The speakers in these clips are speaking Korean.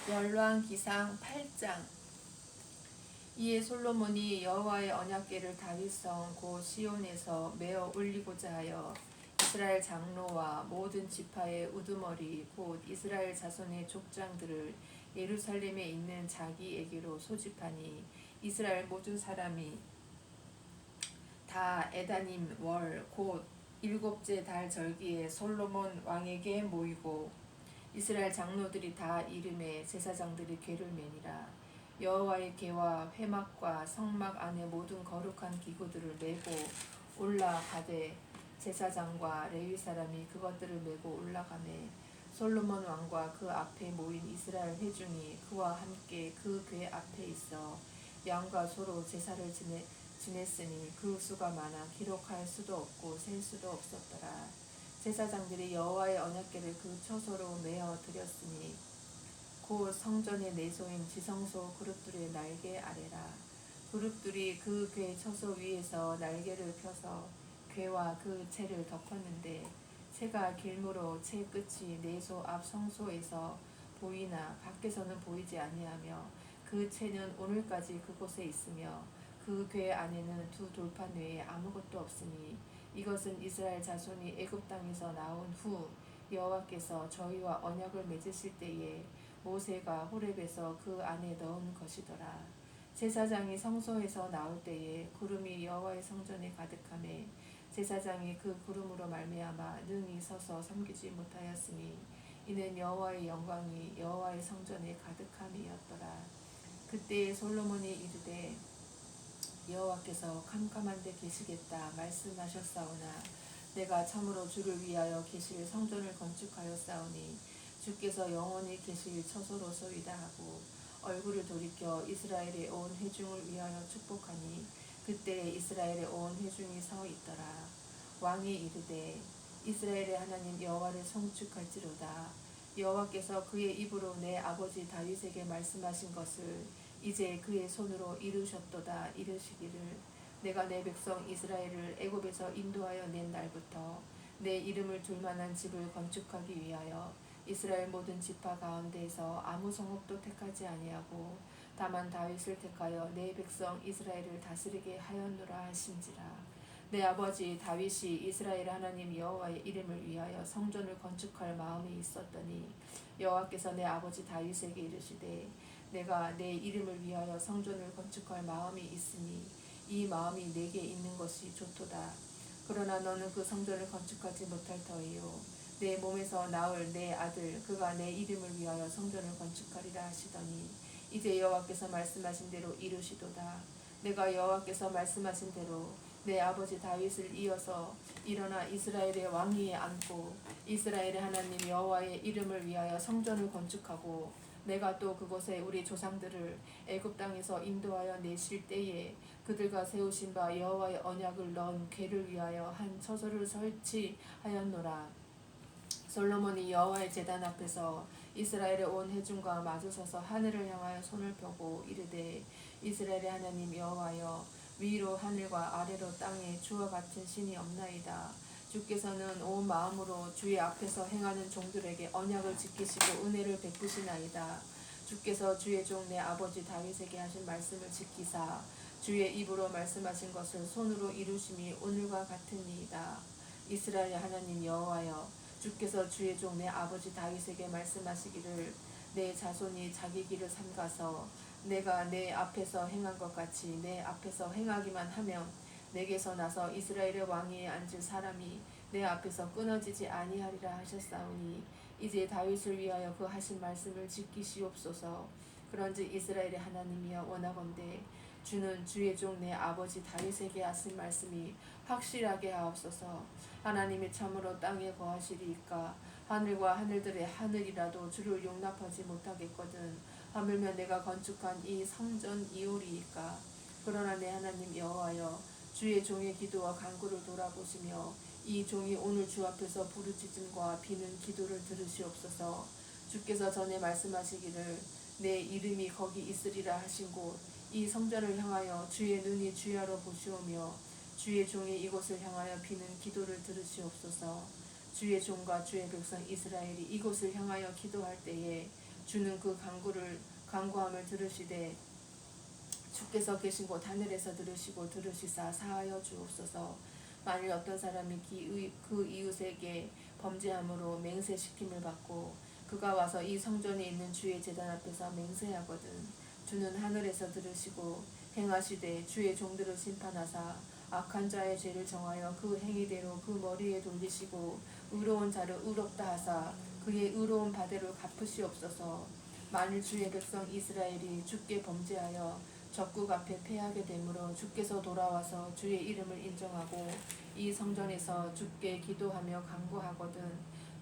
열왕기상 8장. 이에 솔로몬이 여호와의 언약궤를 다윗성 곧 시온에서 메어 올리고자 하여 이스라엘 장로와 모든 지파의 우두머리 곧 이스라엘 자손의 족장들을 예루살렘에 있는 자기에게로 소집하니 이스라엘 모든 사람이 다 에다님 월 곧 일곱째 달 절기에 솔로몬 왕에게 모이고 이스라엘 장로들이 다 이름에 제사장들이 궤를 매니라. 여호와의 궤와 회막과 성막 안에 모든 거룩한 기구들을 메고 올라가되 제사장과 레위 사람이 그것들을 메고 올라가매 솔로몬 왕과 그 앞에 모인 이스라엘 회중이 그와 함께 그 궤 앞에 있어 양과 소로 제사를 지냈으니 그 수가 많아 기록할 수도 없고 셀 수도 없었더라. 제사장들이 여호와의 언약궤를 그 처소로 메어 드렸으니 곧 성전의 내소인 지성소 그룹들의 날개 아래라. 그룹들이 그 궤 처소 위에서 날개를 펴서 궤와 그 채를 덮었는데 채가 길므로 채 끝이 내소 앞 성소에서 보이나 밖에서는 보이지 아니하며 그 채는 오늘까지 그곳에 있으며 그 궤 안에는 두 돌판 외에 아무것도 없으니 이것은 이스라엘 자손이 애굽 땅에서 나온 후 여호와께서 저희와 언약을 맺으실 때에 모세가 호렙에서 그 안에 넣은 것이더라. 제사장이 성소에서 나올 때에 구름이 여호와의 성전에 가득하매 제사장이 그 구름으로 말미암아 능히 서서 섬기지 못하였으니 이는 여호와의 영광이 여호와의 성전에 가득함이었더라. 그때에 솔로몬이 이르되 여호와께서 캄캄한 데 계시겠다 말씀하셨사오나 내가 참으로 주를 위하여 계실 성전을 건축하였사오니 주께서 영원히 계실 처소로소이다 하고 얼굴을 돌이켜 이스라엘의 온 회중을 위하여 축복하니 그때 이스라엘의 온 회중이 서 있더라. 왕이 이르되 이스라엘의 하나님 여호와를 송축할지로다. 여호와께서 그의 입으로 내 아버지 다윗에게 말씀하신 것을 이제 그의 손으로 이루셨도다. 이르시기를 내가 내 백성 이스라엘을 애굽에서 인도하여 낸 날부터 내 이름을 둘 만한 집을 건축하기 위하여 이스라엘 모든 지파 가운데에서 아무 성읍도 택하지 아니하고 다만 다윗을 택하여 내 백성 이스라엘을 다스리게 하였노라 하신지라. 내 아버지 다윗이 이스라엘 하나님 여호와의 이름을 위하여 성전을 건축할 마음이 있었더니 여호와께서 내 아버지 다윗에게 이르시되 내가 내 이름을 위하여 성전을 건축할 마음이 있으니 이 마음이 내게 있는 것이 좋도다. 그러나 너는 그 성전을 건축하지 못할 터이요 내 몸에서 나올 내 아들 그가 내 이름을 위하여 성전을 건축하리라 하시더니 이제 여호와께서 말씀하신 대로 이루시도다. 내가 여호와께서 말씀하신 대로 내 아버지 다윗을 이어서 일어나 이스라엘의 왕위에 앉고 이스라엘의 하나님 여호와의 이름을 위하여 성전을 건축하고 내가 또 그곳에 우리 조상들을 애굽 땅에서 인도하여 내실 때에 그들과 세우신 바 여호와의 언약을 넣은 궤를 위하여 한 처소를 설치하였노라. 솔로몬이 여호와의 제단 앞에서 이스라엘의 온 회중과 마주서서 하늘을 향하여 손을 펴고 이르되 이스라엘의 하나님 여호와여 위로 하늘과 아래로 땅에 주와 같은 신이 없나이다. 주께서는 온 마음으로 주의 앞에서 행하는 종들에게 언약을 지키시고 은혜를 베푸시나이다. 주께서 주의 종 내 아버지 다윗에게 하신 말씀을 지키사 주의 입으로 말씀하신 것을 손으로 이루심이 오늘과 같으니이다. 이스라엘의 하나님 여호와여 주께서 주의 종 내 아버지 다윗에게 말씀하시기를 내 자손이 자기 길을 삼가서 내가 내 앞에서 행한 것 같이 내 앞에서 행하기만 하면 내게서 나서 이스라엘의 왕위에 앉을 사람이 내 앞에서 끊어지지 아니하리라 하셨사오니 이제 다윗을 위하여 그 하신 말씀을 지키시옵소서. 그런즉 이스라엘의 하나님이여 원하건대 주는 주의 종 내 아버지 다윗에게 하신 말씀이 확실하게 하옵소서. 하나님이 참으로 땅에 거하시리이까 하늘과 하늘들의 하늘이라도 주를 용납하지 못하겠거든 하물며 내가 건축한 이 성전이오리이까. 그러나 내 하나님 여호와여 주의 종의 기도와 간구를 돌아보시며 이 종이 오늘 주 앞에서 부르짖음과 비는 기도를 들으시옵소서. 주께서 전에 말씀하시기를 내 이름이 거기 있으리라 하신 곳 이 성전을 향하여 주의 눈이 주야로 보시오며 주의 종이 이곳을 향하여 비는 기도를 들으시옵소서. 주의 종과 주의 백성 이스라엘이 이곳을 향하여 기도할 때에 주는 그 간구함을 들으시되 주께서 계신 곳 하늘에서 들으시고 들으시사 사하여 주옵소서. 만일 어떤 사람이 그 이웃에게 범죄함으로 맹세시킴을 받고 그가 와서 이 성전에 있는 주의 제단 앞에서 맹세하거든 주는 하늘에서 들으시고 행하시되 주의 종들을 심판하사 악한 자의 죄를 정하여 그 행위대로 그 머리에 돌리시고 의로운 자를 의롭다 하사 그의 의로운 바대로 갚으시옵소서. 만일 주의 백성 이스라엘이 주께 범죄하여 적국 앞에 패하게 되므로 주께서 돌아와서 주의 이름을 인정하고 이 성전에서 주께 기도하며 간구하거든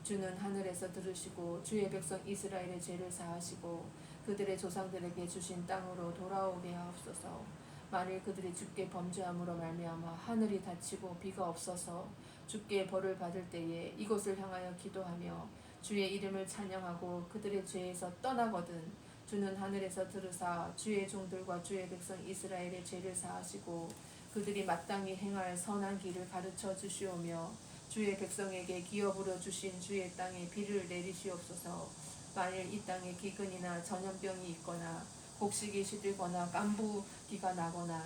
주는 하늘에서 들으시고 주의 백성 이스라엘의 죄를 사하시고 그들의 조상들에게 주신 땅으로 돌아오게 하옵소서. 만일 그들이 주께 범죄함으로 말미암아 하늘이 닫히고 비가 없어서 주께 벌을 받을 때에 이곳을 향하여 기도하며 주의 이름을 찬양하고 그들의 죄에서 떠나거든 주는 하늘에서 들으사 주의 종들과 주의 백성 이스라엘의 죄를 사하시고 그들이 마땅히 행할 선한 길을 가르쳐 주시오며 주의 백성에게 기업으로 주신 주의 땅에 비를 내리시옵소서. 만일 이 땅에 기근이나 전염병이 있거나 곡식이 시들거나 깐부기가 나거나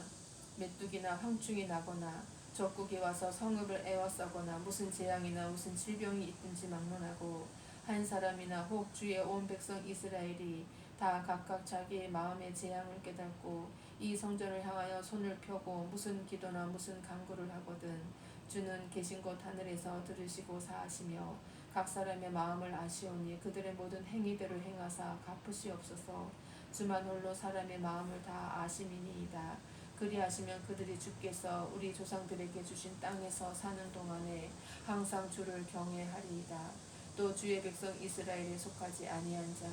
메뚜기나 황충이 나거나 적국이 와서 성읍을 에워싸거나 무슨 재앙이나 무슨 질병이 있든지 막론하고 한 사람이나 혹 주의 온 백성 이스라엘이 다 각각 자기의 마음의 재앙을 깨닫고 이 성전을 향하여 손을 펴고 무슨 기도나 무슨 간구를 하거든 주는 계신 곳 하늘에서 들으시고 사하시며 각 사람의 마음을 아시오니 그들의 모든 행위대로 행하사 갚으시옵소서. 주만 홀로 사람의 마음을 다 아심이니이다. 그리하시면 그들이 주께서 우리 조상들에게 주신 땅에서 사는 동안에 항상 주를 경외하리이다. 또 주의 백성 이스라엘에 속하지 아니한 자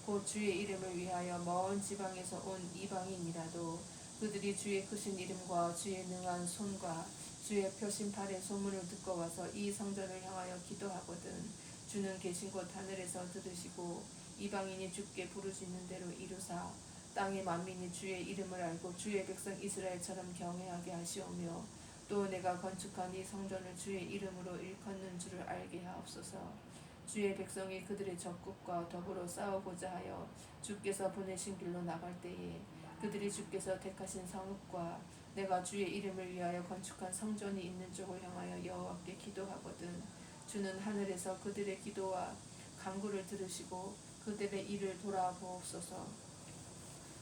곧 주의 이름을 위하여 먼 지방에서 온 이방인이라도 그들이 주의 크신 이름과 주의 능한 손과 주의 표심팔의 소문을 듣고 와서 이 성전을 향하여 기도하거든 주는 계신 곳 하늘에서 들으시고 이방인이 주께 부르시는 대로 이루사 땅의 만민이 주의 이름을 알고 주의 백성 이스라엘처럼 경외하게 하시오며 또 내가 건축한 이 성전을 주의 이름으로 일컫는 줄을 알게 하옵소서. 주의 백성이 그들의 적국과 더불어 싸우고자 하여 주께서 보내신 길로 나갈 때에 그들이 주께서 택하신 성읍과 내가 주의 이름을 위하여 건축한 성전이 있는 쪽을 향하여 여호와께 기도하거든 주는 하늘에서 그들의 기도와 간구를 들으시고 그들의 일을 돌아보옵소서.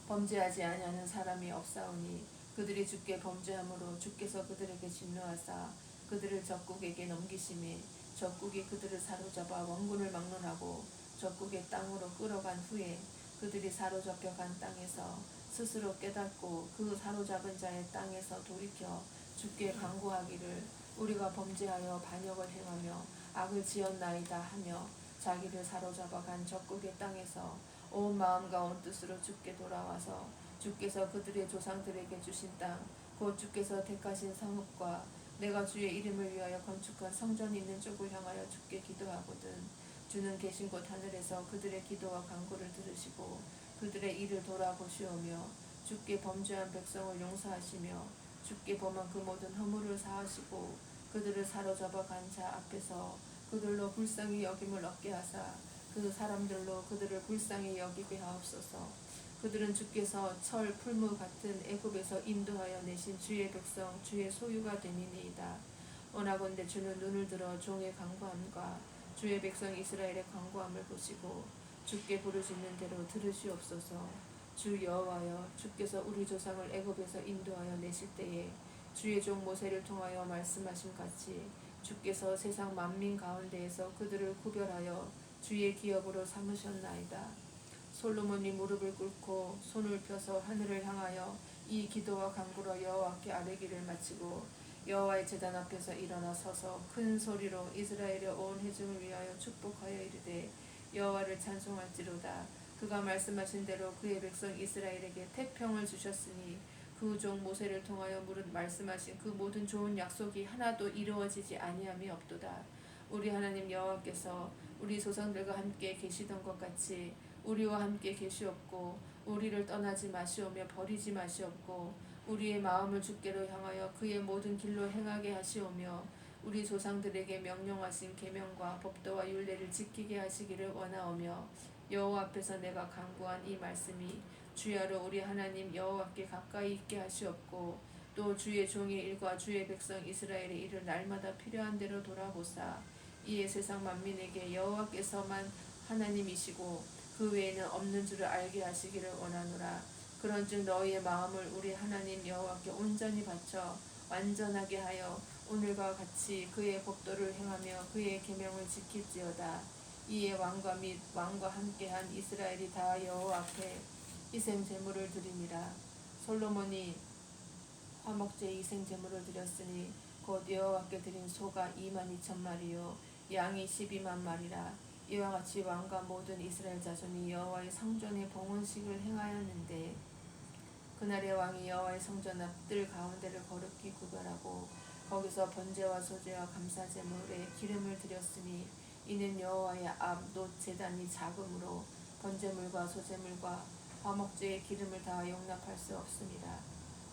범죄하지 아니하는 사람이 없사오니 그들이 주께 범죄함으로 주께서 그들에게 진노하사 그들을 적국에게 넘기심에 적국이 그들을 사로잡아 원군을 막론하고 적국의 땅으로 끌어간 후에 그들이 사로잡혀 간 땅에서 스스로 깨닫고 그 사로잡은 자의 땅에서 돌이켜 주께 간구하기를 우리가 범죄하여 반역을 행하며 악을 지었나이다 하며 자기를 사로잡아 간 적국의 땅에서 온 마음과 온 뜻으로 주께 돌아와서 주께서 그들의 조상들에게 주신 땅 곧 주께서 택하신 성읍과 내가 주의 이름을 위하여 건축한 성전이 있는 쪽을 향하여 주께 기도하거든 주는 계신 곳 하늘에서 그들의 기도와 간구를 들으시고 그들의 일을 돌아보시오며 주께 범죄한 백성을 용서하시며 주께 범한 그 모든 허물을 사하시고 그들을 사로잡아 간 자 앞에서 그들로 불쌍히 여김을 얻게 하사 그 사람들로 그들을 불쌍히 여기게 하옵소서. 그들은 주께서 철 풀무 같은 애굽에서 인도하여 내신 주의 백성 주의 소유가 됨이니이다. 원하건대 주는 눈을 들어 종의 간구함과 주의 백성 이스라엘의 간구함을 보시고 주께 부르시는 대로 들으시옵소서. 주 여호와여 주께서 우리 조상을 애굽에서 인도하여 내실 때에 주의 종 모세를 통하여 말씀하신 같이 주께서 세상 만민 가운데에서 그들을 구별하여 주의 기업으로 삼으셨나이다. 솔로몬이 무릎을 꿇고 손을 펴서 하늘을 향하여 이 기도와 간구로 여호와께 아뢰기를 마치고 여호와의 제단 앞에서 일어나 서서 큰 소리로 이스라엘의 온 회중을 위하여 축복하여 이르되 여호와를 찬송할지로다. 그가 말씀하신 대로 그의 백성 이스라엘에게 태평을 주셨으니 그 종 모세를 통하여 말씀하신 그 모든 좋은 약속이 하나도 이루어지지 아니함이 없도다. 우리 하나님 여호와께서 우리 조상들과 함께 계시던 것 같이 우리와 함께 계시옵고 우리를 떠나지 마시오며 버리지 마시옵고 우리의 마음을 주께로 향하여 그의 모든 길로 행하게 하시오며 우리 조상들에게 명령하신 계명과 법도와 율례를 지키게 하시기를 원하오며 여호와 앞에서 내가 간구한 이 말씀이 주야로 우리 하나님 여호와께 가까이 있게 하시옵고 또 주의 종의 일과 주의 백성 이스라엘의 일을 날마다 필요한 대로 돌아보사 이에 세상 만민에게 여호와께서만 하나님이시고 그 외에는 없는 줄을 알게 하시기를 원하노라. 그런즉 너희의 마음을 우리 하나님 여호와께 온전히 바쳐 완전하게 하여 오늘과 같이 그의 법도를 행하며 그의 계명을 지킬지어다. 이에 왕과 및 왕과 함께한 이스라엘이 다 여호와 앞에 희생 제물을 드리니라. 솔로몬이 화목제 희생 제물을 드렸으니 곧 여호와께 드린 소가 22,000마리요 양이 12만 마리라. 이와 같이 왕과 모든 이스라엘 자손이 여호와의 성전에 봉헌식을 행하였는데 그날의 왕이 여호와의 성전 앞뜰 가운데를 거룩히 구별하고 거기서 번제와 소제와 감사 제물에 기름을 드렸으니 이는 여호와의 앞 놋 제단이 작으므로 번제물과 소제물과 화목제의 기름을 다 용납할 수 없습니다.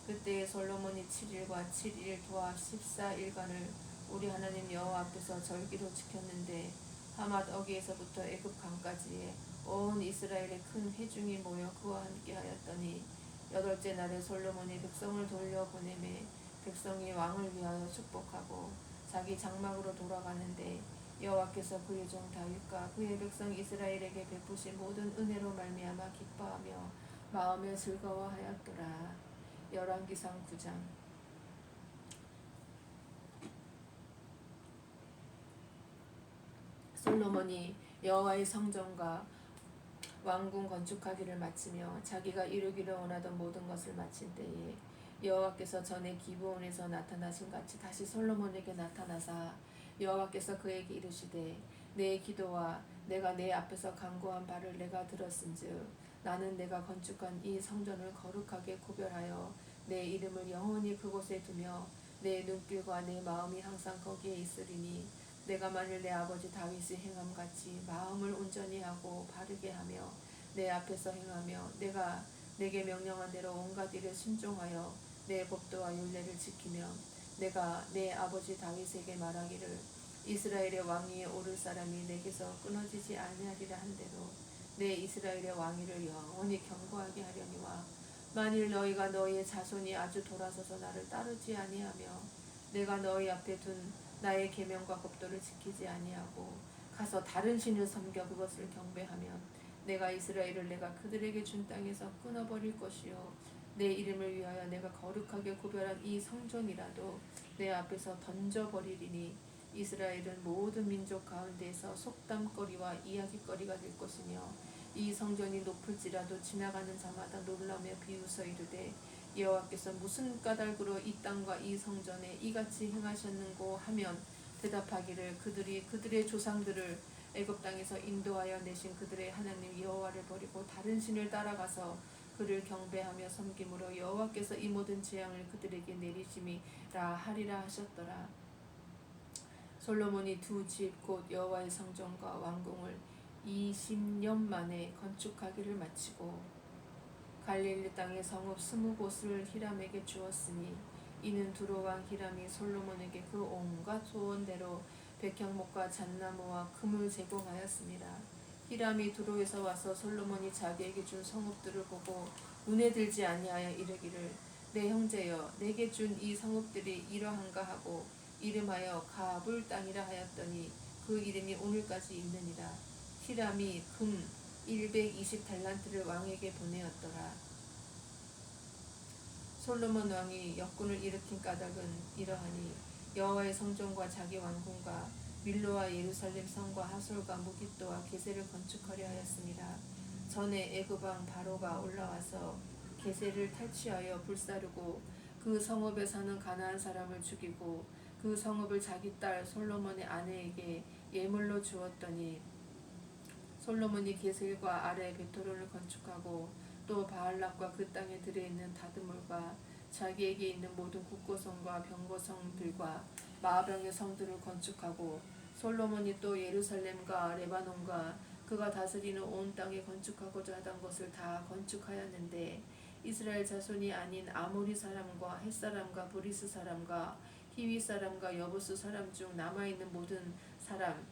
그때에 솔로몬이 7일과 7일 도와 14일간을 우리 하나님 여호와 앞에서 절기로 지켰는데 하맛 어기에서부터 애굽 강까지에 온 이스라엘의 큰 회중이 모여 그와 함께 하였더니 여덟째 날에 솔로몬이 백성을 돌려보내매 백성이 왕을 위하여 축복하고 자기 장막으로 돌아가는데 여호와께서 그의 종 다윗과 그의 백성 이스라엘에게 베푸신 모든 은혜로 말미암아 기뻐하며 마음에 즐거워하였더라. 열왕기상 9장. 솔로몬이 여호와의 성전과 왕궁 건축하기를 마치며 자기가 이루기를 원하던 모든 것을 마친 때에 여호와께서 전에 기브온에서 나타나신 같이 다시 솔로몬에게 나타나사 여호와께서 그에게 이르시되 내 기도와 내가 내 앞에서 간구한 바를 내가 들었은즉 나는 내가 건축한 이 성전을 거룩하게 구별하여 내 이름을 영원히 그곳에 두며 내 눈길과 내 마음이 항상 거기에 있으리니 내가 만일 내 아버지 다윗이 행함같이 마음을 온전히 하고 바르게 하며 내 앞에서 행하며 내가 내게 명령한 대로 온갖 일에 순종하여 내 법도와 율례를 지키며 내가 내 아버지 다윗에게 말하기를 이스라엘의 왕위에 오를 사람이 내게서 끊어지지 아니하리라 한대로 내 이스라엘의 왕위를 영원히 견고하게 하려니와 만일 너희가 너희의 자손이 아주 돌아서서 나를 따르지 아니하며 내가 너희 앞에 둔 나의 계명과 법도를 지키지 아니하고 가서 다른 신을 섬겨 그것을 경배하면 내가 이스라엘을 내가 그들에게 준 땅에서 끊어버릴 것이요 내 이름을 위하여 내가 거룩하게 구별한 이 성전이라도 내 앞에서 던져버리리니 이스라엘은 모든 민족 가운데에서 속담거리와 이야기거리가 될 것이며 이 성전이 높을지라도 지나가는 자마다 놀라며 비웃어 이르되 여호와께서 무슨 까닭으로 이 땅과 이 성전에 이같이 행하셨는고 하면 대답하기를 그들이 그들의 조상들을 애굽 땅에서 인도하여 내신 그들의 하나님 여호와를 버리고 다른 신을 따라가서 그를 경배하며 섬김으로 여호와께서 이 모든 재앙을 그들에게 내리심이라 하리라 하셨더라. 솔로몬이 두 집 곧 여호와의 성전과 왕궁을 20년 만에 건축하기를 마치고 갈릴리 땅의 성읍 20곳을 히람에게 주었으니 이는 두로 왕 히람이 솔로몬에게 그 온갖 소원대로 백향목과 잣나무와 금을 제공하였습니다. 히람이 두로에서 와서 솔로몬이 자기에게 준 성읍들을 보고 눈에 들지 아니하여 이르기를 내 형제여 내게 준 이 성읍들이 이러한가 하고 이름하여 가불 땅이라 하였더니 그 이름이 오늘까지 있느니라. 히람이 금 120달란트를 왕에게 보내었더라. 솔로몬 왕이 역군을 일으킨 까닭은 이러하니 여호와의 성전과 자기 왕궁과 밀로와 예루살렘 성과 하솔과 무깃도와 게셀을 건축하려 하였습니다. 전에 애굽 왕 바로가 올라와서 게셀을 탈취하여 불사르고 그 성읍에 사는 가나안 사람을 죽이고 그 성읍을 자기 딸 솔로몬의 아내에게 예물로 주었더니 솔로몬이 게셀과 아래 베토론을 건축하고 또 바알락과 그 땅에 들어있는 다드몰과 자기에게 있는 모든 국고성과 병거성들과 마병의 성들을 건축하고 솔로몬이 또 예루살렘과 레바논과 그가 다스리는 온 땅에 건축하고자 하던 것을 다 건축하였는데 이스라엘 자손이 아닌 아모리 사람과 헷 사람과 브리스 사람과 히위 사람과 여부스 사람 중 남아있는 모든 사람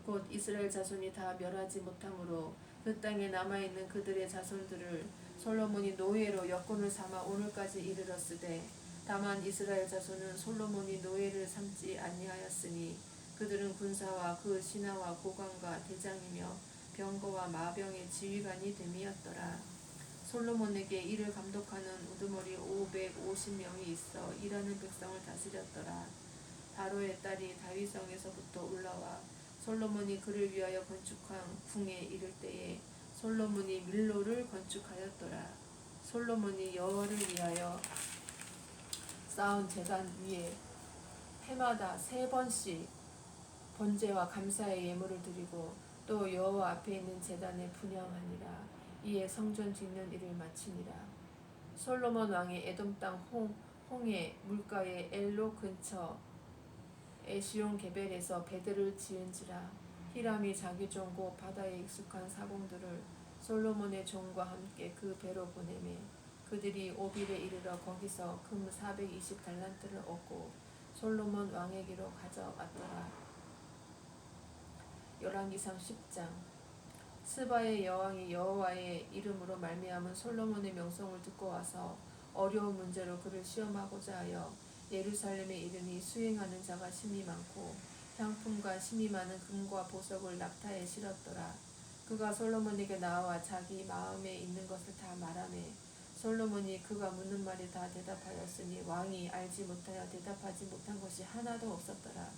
곧 이스라엘 자손이 다 멸하지 못함으로 그 땅에 남아있는 그들의 자손들을 솔로몬이 노예로 여권을 삼아 오늘까지 이르렀으되 다만 이스라엘 자손은 솔로몬이 노예를 삼지 아니하였으니 그들은 군사와 그 신하와 고관과 대장이며 병거와 마병의 지휘관이 됨이었더라. 솔로몬에게 이를 감독하는 우두머리 550명이 있어 일하는 백성을 다스렸더라. 바로의 딸이 다윗성에서부터 올라와 솔로몬이 그를 위하여 건축한 궁에 이를 때에 솔로몬이 밀로를 건축하였더라. 솔로몬이 여호와를 위하여 쌓은 제단 위에 해마다 3번씩 번제와 감사의 예물을 드리고 또 여호와 앞에 있는 제단에 분향하니라. 이에 성전 짓는 일을 마치니라. 솔로몬 왕이 에돔 땅 홍해 물가의 엘로 근처 에시온 게벨에서 배들을 지은지라. 히람이 자기 종 곧 바다에 익숙한 사공들을 솔로몬의 종과 함께 그 배로 보내매 그들이 오빌에 이르러 거기서 금 420달란트를 얻고 솔로몬 왕에게로 가져왔더라. 열왕기상 10장. 스바의 여왕이 여호와의 이름으로 말미암은 솔로몬의 명성을 듣고 와서 어려운 문제로 그를 시험하고자 하여 예루살렘에 이르니 수행하는 자가 심히 많고 향품과 심히 많은 금과 보석을 낙타에 실었더라. 그가 솔로몬에게 나와 자기 마음에 있는 것을 다 말하매 솔로몬이 그가 묻는 말에 다 대답하였으니 왕이 알지 못하여 대답하지 못한 것이 하나도 없었더라.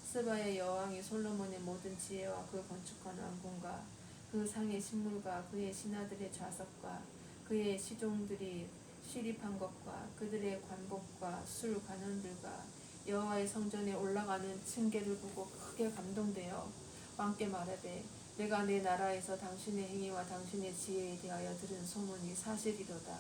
스바의 여왕이 솔로몬의 모든 지혜와 그 건축한 왕궁과 그 상의 식물과 그의 신하들의 좌석과 그의 시종들이 시립한 것과 그들의 관복과 술 관원들과 여호와의 성전에 올라가는 층계를 보고 크게 감동되어 왕께 말하되 내가 내 나라에서 당신의 행위와 당신의 지혜에 대하여 들은 소문이 사실이로다.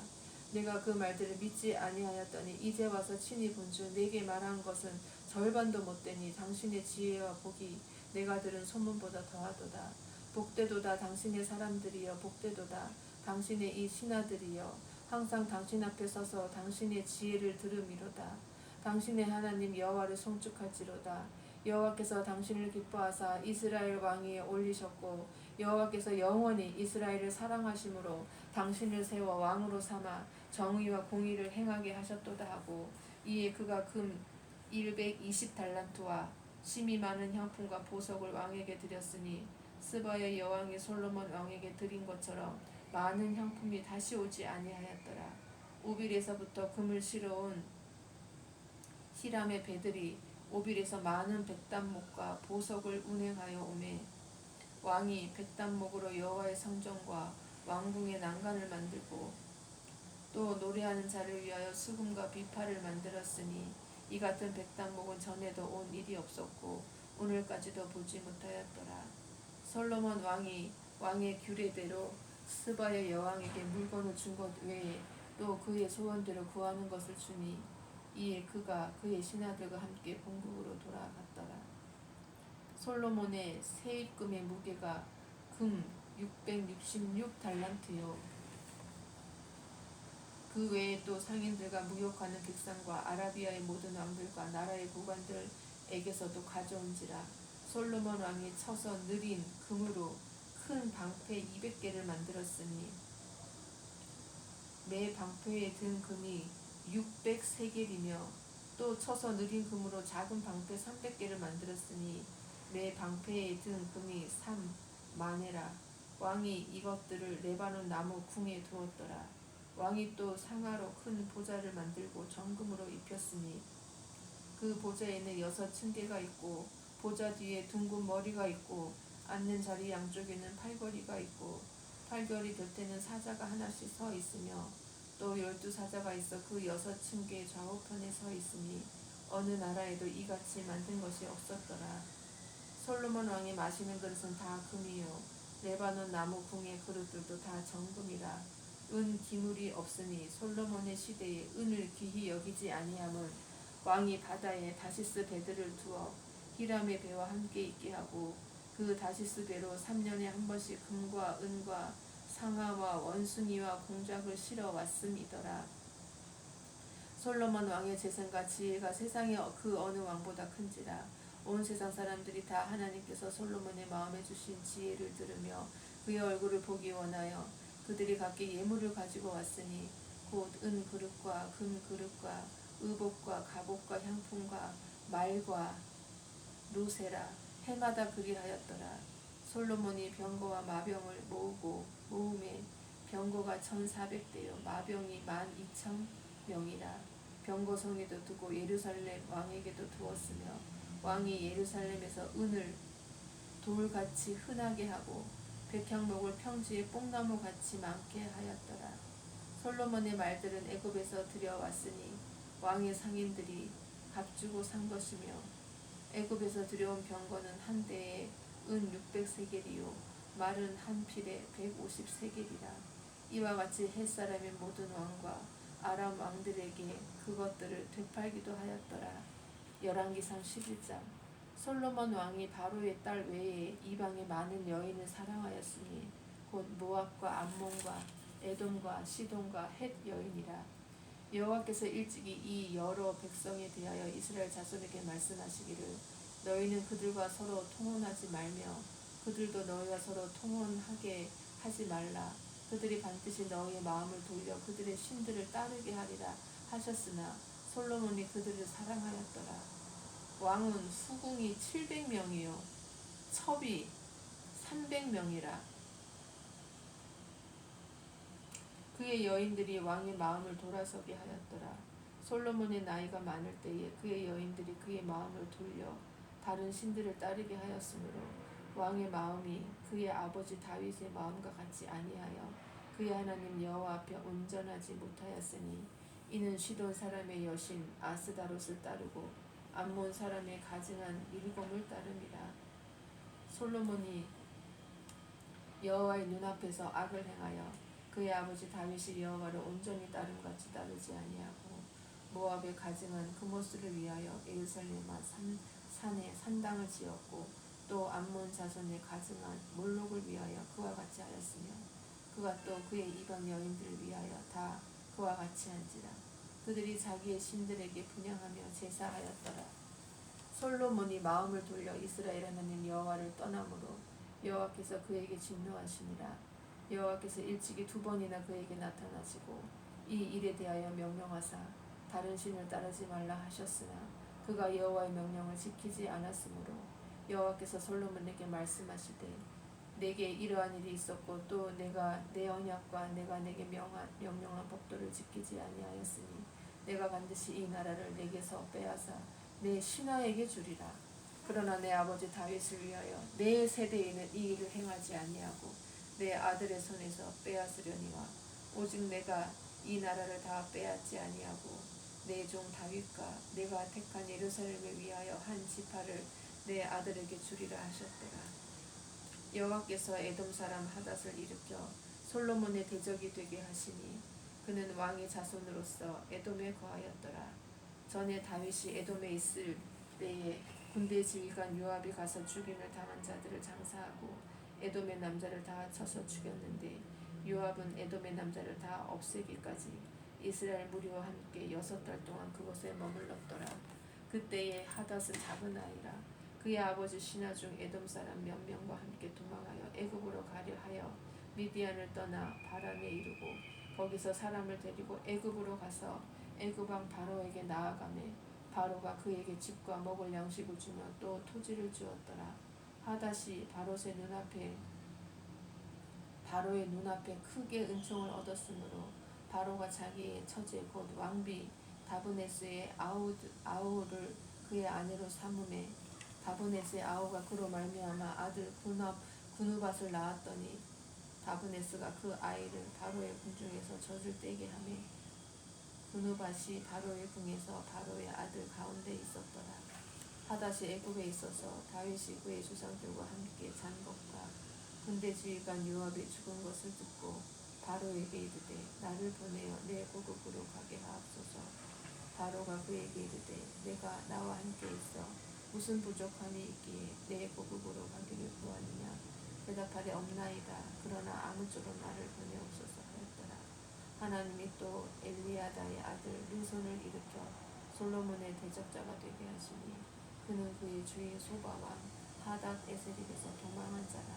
내가 그 말들을 믿지 아니하였더니 이제 와서 친히 본즉 내게 말한 것은 절반도 못되니 당신의 지혜와 복이 내가 들은 소문보다 더하도다. 복되도다 당신의 사람들이여 복되도다 당신의 이 신하들이여 항상 당신 앞에 서서 당신의 지혜를 들음이로다. 당신의 하나님 여호와를 송축할지로다. 여호와께서 당신을 기뻐하사 이스라엘 왕위에 올리셨고 여호와께서 영원히 이스라엘을 사랑하심으로 당신을 세워 왕으로 삼아 정의와 공의를 행하게 하셨도다 하고 이에 그가 금 120달란트와 심히 많은 향품과 보석을 왕에게 드렸으니 스바의 여왕이 솔로몬 왕에게 드린 것처럼 많은 향품이 다시 오지 아니하였더라. 오빌에서부터 금을 실어온 히람의 배들이 오빌에서 많은 백단목과 보석을 운행하여 오매 왕이 백단목으로 여호와의 성전과 왕궁의 난간을 만들고 또 노래하는 자를 위하여 수금과 비파를 만들었으니 이 같은 백단목은 전에도 온 일이 없었고 오늘까지도 보지 못하였더라. 솔로몬 왕이 왕의 규례대로 스바의 여왕에게 물건을 준 것 외에 또 그의 소원대로 구하는 것을 주니 이에 그가 그의 신하들과 함께 본국으로 돌아갔더라. 솔로몬의 세입금의 무게가 금 666달란트요 그 외에 또 상인들과 무역하는 객상과 아라비아의 모든 왕들과 나라의 고관들에게서도 가져온지라. 솔로몬 왕이 쳐서 느린 금으로 큰 방패 200개를 만들었으니 매 방패에 든 금이 600세겔이며 또 쳐서 느린 금으로 작은 방패 300개를 만들었으니 매 방패에 든 금이 3마네라. 왕이 이것들을 레바논 나무 궁에 두었더라. 왕이 또 상아로 큰 보좌를 만들고 정금으로 입혔으니 그 보좌에는 6층계가 있고 보좌 뒤에 둥근 머리가 있고 앉는 자리 양쪽에는 팔걸이가 있고 팔걸이 곁에는 사자가 하나씩 서 있으며 또 12사자가 있어 그 6층계 좌우편에 서 있으니 어느 나라에도 이같이 만든 것이 없었더라. 솔로몬 왕이 마시는 그릇은 다 금이요 레바논 나무 궁의 그릇들도 다 정금이라. 은 기물이 없으니 솔로몬의 시대에 은을 귀히 여기지 아니함은 왕이 바다에 다시스 배들을 두어 히람의 배와 함께 있게 하고 그 다시스 배로 3년에 한 번씩 금과 은과 상아와 원숭이와 공작을 실어 왔음이더라. 솔로몬 왕의 재산과 지혜가 세상의 그 어느 왕보다 큰지라. 온 세상 사람들이 다 하나님께서 솔로몬의 마음에 주신 지혜를 들으며 그의 얼굴을 보기 원하여 그들이 각기 예물을 가지고 왔으니 곧 은 그릇과 금 그릇과 의복과 갑옷과 향품과 말과 노세라 해마다 그리하였더라. 솔로몬이 병거와 마병을 모음에 병거가 1400대요 마병이 12,000명이라. 병거성에도 두고 예루살렘 왕에게도 두었으며 왕이 예루살렘에서 은을 돌같이 흔하게 하고 백향목을 평지에 뽕나무같이 많게 하였더라. 솔로몬의 말들은 애굽에서 들여왔으니 왕의 상인들이 값주고 산 것이며 애굽에서 들여온 병거는 한 대에 은 600세겔이요 말은 한 필에 150세겔이라. 이와 같이 햇사람의 모든 왕과 아람 왕들에게 그것들을 되팔기도 하였더라. 열왕기상 11장. 솔로몬 왕이 바로의 딸 외에 이방의 많은 여인을 사랑하였으니 곧 모압과 암몬과 에돔과 시돈과 헷 여인이라. 여호와께서 일찍이 이 여러 백성에 대하여 이스라엘 자손에게 말씀하시기를 너희는 그들과 서로 통혼하지 말며 그들도 너희와 서로 통혼하게 하지 말라. 그들이 반드시 너희의 마음을 돌려 그들의 신들을 따르게 하리라 하셨으나 솔로몬이 그들을 사랑하였더라. 왕은 후궁이 700명이요 첩이 300명이라. 그의 여인들이 왕의 마음을 돌아서게 하였더라. 솔로몬의 나이가 많을 때에 그의 여인들이 그의 마음을 돌려 다른 신들을 따르게 하였으므로 왕의 마음이 그의 아버지 다윗의 마음과 같이 아니하여 그의 하나님 여호와 앞에 온전하지 못하였으니 이는 시돈 사람의 여신 아스다롯을 따르고 암몬 사람의 가증한 밀검을 따름이라. 솔로몬이 여호와의 눈앞에서 악을 행하여 그의 아버지 다윗이 여호와를 온전히 따름같이 따르지 아니하고 모압의 가증한 그모스를 위하여 예루살렘 산에 산당을 지었고 또 암몬 자손의 가증한 몰록을 위하여 그와 같이 하였으며 그가 또 그의 이방 여인들을 위하여 다 그와 같이 한지라. 그들이 자기의 신들에게 분향하며 제사하였더라. 솔로몬이 마음을 돌려 이스라엘 하나님 여호와를 떠나므로 여호와께서 그에게 진노하시니라. 여호와께서 일찍이 2번이나 그에게 나타나시고 이 일에 대하여 명령하사 다른 신을 따르지 말라 하셨으나 그가 여호와의 명령을 지키지 않았으므로 여호와께서 솔로몬에게 말씀하시되 내게 이러한 일이 있었고 또 내가 내 언약과 내가 내게 명령한 법도를 지키지 아니하였으니 내가 반드시 이 나라를 내게서 빼앗아 내 신하에게 주리라. 그러나 내 아버지 다윗을 위하여 내 세대에는 이 일을 행하지 아니하고 내 아들의 손에서 빼앗으려니와 오직 내가 이 나라를 다 빼앗지 아니하고 내 종 다윗과 내가 택한 예루살렘을 위하여 한 지파를 내 아들에게 주리라 하셨더라. 여호와께서 에돔 사람 하닷을 일으켜 솔로몬의 대적이 되게 하시니 그는 왕의 자손으로서 에돔에 거하였더라. 전에 다윗이 에돔에 있을 때에 군대 지휘관 요압이 가서 죽임을 당한 자들을 장사하고 에돔의 남자를 다 쳐서 죽였는데 요압은 에돔의 남자를 다 없애기까지 이스라엘 무리와 함께 6달 동안 그곳에 머물렀더라. 그때에 하닷은 작은 아이라. 그의 아버지 신하 중 에돔 사람 몇 명과 함께 도망하여 애굽으로 가려 하여 미디안을 떠나 바람에 이르고 거기서 사람을 데리고 애굽으로 가서 애굽 왕 바로에게 나아가매 바로가 그에게 집과 먹을 양식을 주며 또 토지를 주었더라. 하닷이 바로의 눈앞에 크게 은총을 얻었으므로 바로가 자기의 처제 곧 왕비 다브네스의 아우를 그의 아내로 삼음에 다브네스의 아우가 그로 말미암아 아들 구누밧을 낳았더니 다브네스가 그 아이를 바로의 궁중에서 젖을 떼게 하매 구누밧이 바로의 궁에서 바로의 아들 가운데 있었더라. 하닷이 애굽에 있어서 다윗이 그의 조상들과 함께 잔 것과 군대 지휘관 요압이 죽은 것을 듣고 바로에게 이르되 나를 보내어 내 고국으로 가게 하옵소서. 바로가 그에게 이르되 내가 나와 함께 있어 무슨 부족함이 있기에 내 고국으로 가기를 구하느냐. 대답하되 없나이다. 그러나 아무쪼록 나를 보내옵소서 하였더라. 하나님이 또 엘리야다의 아들 르손을 일으켜 솔로몬의 대적자가 되게 하시니 그는 그의 주인 소바와 하닷 에셀입에서 도망한 자라.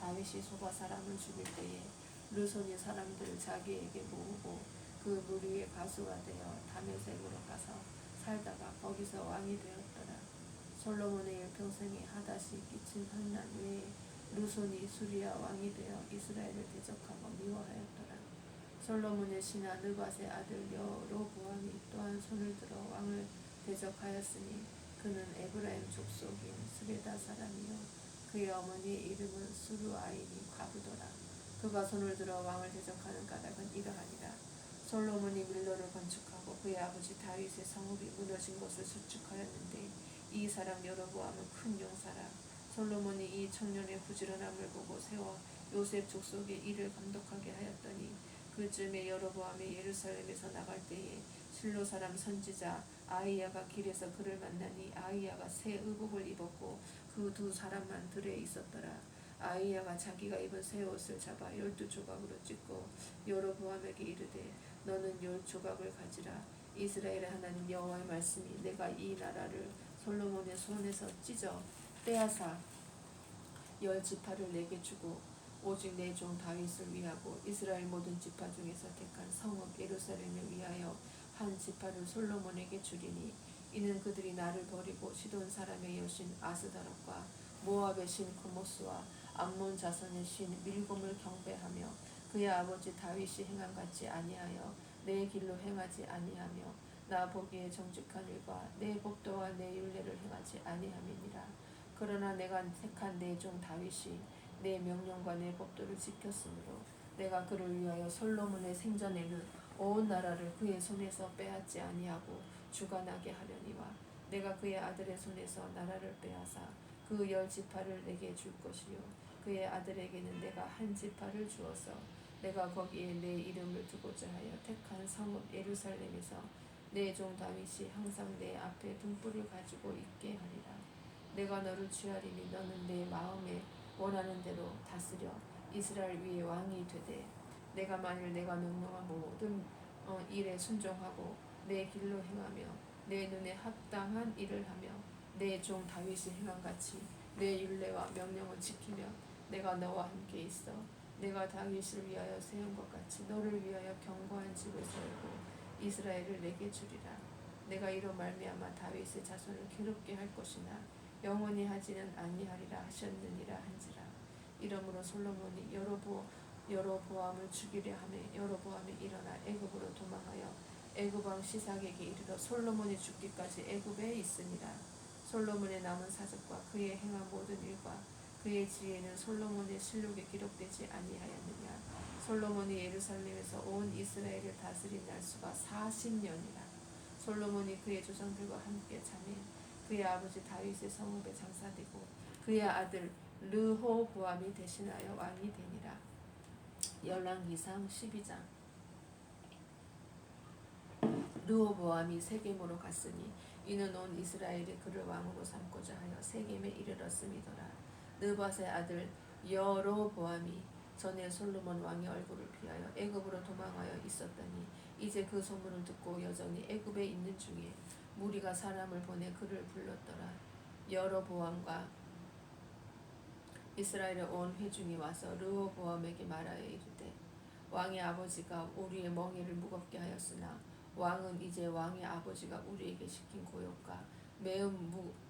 다윗이 소바 사람을 죽일 때에 르손이 사람들을 자기에게 모으고 그 무리의 가수가 되어 다메섹으로 가서 살다가 거기서 왕이 되었더라. 솔로몬의 일평생에 하닷이 끼친 환난 외에 르손이 수리아 왕이 되어 이스라엘을 대적하고 미워하였더라. 솔로몬의 신하 느밧의 아들 여로보암이 또한 손을 들어 왕을 대적하였으니 그는 에브라임 족속인 스베다 사람이요 그의 어머니의 이름은 수루아인이 과부더라. 그가 손을 들어 왕을 대적하는 까닭은 이러하니라. 솔로몬이 밀로를 건축하고 그의 아버지 다윗의 성읍이 무너진 것을 수축하였는데 이 사람 여로보암은 큰 용사라. 솔로몬이 이 청년의 부지런함을 보고 세워 요셉 족속의 일을 감독하게 하였더니 그쯤에 여로보암이 예루살렘에서 나갈 때에 실로 사람 선지자 아히야가 길에서 그를 만나니 아히야가 새 의복을 입었고 그 두 사람만 들에 있었더라. 아히야가 자기가 입은 새 옷을 잡아 12조각으로 찢고 여로보암에게 이르되 너는 10조각을 가지라. 이스라엘의 하나님 여호와의 말씀이 내가 이 나라를 솔로몬의 손에서 찢어 빼앗아 10지파를 내게 주고 오직 내 종 다윗을 위하고 이스라엘 모든 지파 중에서 택한 성읍 예루살렘을 위하여 한 지파를 솔로몬에게 주리니 이는 그들이 나를 버리고 시돈 사람의 여신 아스다롯과 모압의 신 그모스와 암몬 자손의 신 밀곰을 경배하며 그의 아버지 다윗이 행함같이 아니하여 내 길로 행하지 아니하며 나 보기에 정직한 일과 내 법도와 내 율례를 행하지 아니함이니라. 그러나 내가 택한 내 종 다윗이 내 명령과 내 법도를 지켰으므로 내가 그를 위하여 솔로몬의 생전에는 온 나라를 그의 손에서 빼앗지 아니하고 주관하게 하려니와 내가 그의 아들의 손에서 나라를 빼앗아 그 10지파를 내게 줄 것이요 그의 아들에게는 내가 한 지파를 주어서 내가 거기에 내 이름을 두고자 하여 택한 성읍 예루살렘에서 내 종 다윗이 항상 내 앞에 등불을 가지고 있게 하리라. 내가 너를 취하리니 너는 내 마음에 원하는 대로 다스려 이스라엘 위에 왕이 되되 내가 만일 내가 명령한 모든 일에 순종하고 내 길로 행하며 내 눈에 합당한 일을 하며 내 종 다윗이 행함같이 내 율례와 명령을 지키며 내가 너와 함께 있어 내가 다윗을 위하여 세운 것 같이 너를 위하여 견고한 집을 세우고 이스라엘을 내게 주리라. 내가 이로 말미암아 다윗의 자손을 괴롭게 할 것이나 영원히 하지는 아니하리라 하셨느니라 한지라. 이러므로 솔로몬이 여로보암을 죽이려 하매 여로보암이 일어나 애굽으로 도망하여 애굽 왕 시삭에게 이르러 솔로몬이 죽기까지 애굽에 있으니라. 솔로몬의 남은 사적과 그의 행한 모든 일과 그의 지혜는 솔로몬의 실록에 기록되지 아니하였느냐. 솔로몬이 예루살렘에서 온 이스라엘을 다스린 날수가 40년이라. 솔로몬이 그의 조상들과 함께 자매 그의 아버지 다윗의 성읍에 장사되고 그의 아들 르호보암이 대신하여 왕이 되니라. 열왕기상 12장. 르호보암이 세겜으로 갔으니 이는 온 이스라엘이 그를 왕으로 삼고자 하여 세겜에 이르렀음이더라. 느밧의 아들 여로보암이 전에 솔로몬 왕의 얼굴을 피하여 애굽으로 도망하여 있었더니 이제 그 소문을 듣고 여전히 애굽에 있는 중에 무리가 사람을 보내 그를 불렀더라. 여로보암과 이스라엘의 온 회중이 와서 르호보암에게 말하여 이르되 왕의 아버지가 우리의 멍에를 무겁게 하였으나 왕은 이제 왕의 아버지가 우리에게 시킨 고역과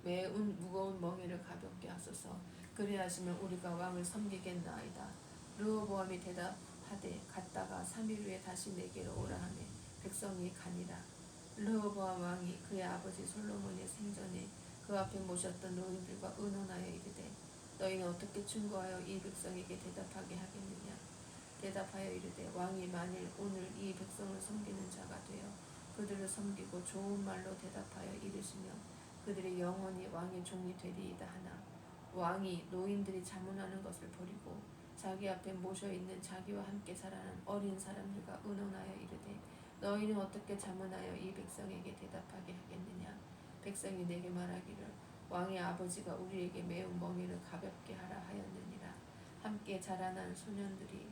매운 무거운 멍에를 가볍게 하소서. 그리하시면 우리가 왕을 섬기겠나이다. 르호보암이 대답하되 갔다가 3일 후에 다시 내게로 오라 하매 백성이 가니라. 르호보암 왕이 그의 아버지 솔로몬의 생전에 그 앞에 모셨던 노인들과 의논하여 이르되 너희는 어떻게 충고하여 이 백성에게 대답하게 하겠느냐. 대답하여 이르되 왕이 만일 오늘 이 백성을 섬기는 자가 되어 그들을 섬기고 좋은 말로 대답하여 이르시면 그들이 영원히 왕의 종이 되리이다 하나 왕이 노인들이 자문하는 것을 버리고 자기 앞에 모셔있는 자기와 함께 자라는 어린 사람들과 의논하여 이르되 너희는 어떻게 자문하여 이 백성에게 대답하게 하겠느냐. 백성이 내게 말하기를 왕의 아버지가 우리에게 매운 멍에를 가볍게 하라 하였느니라. 함께 자라난 소년들이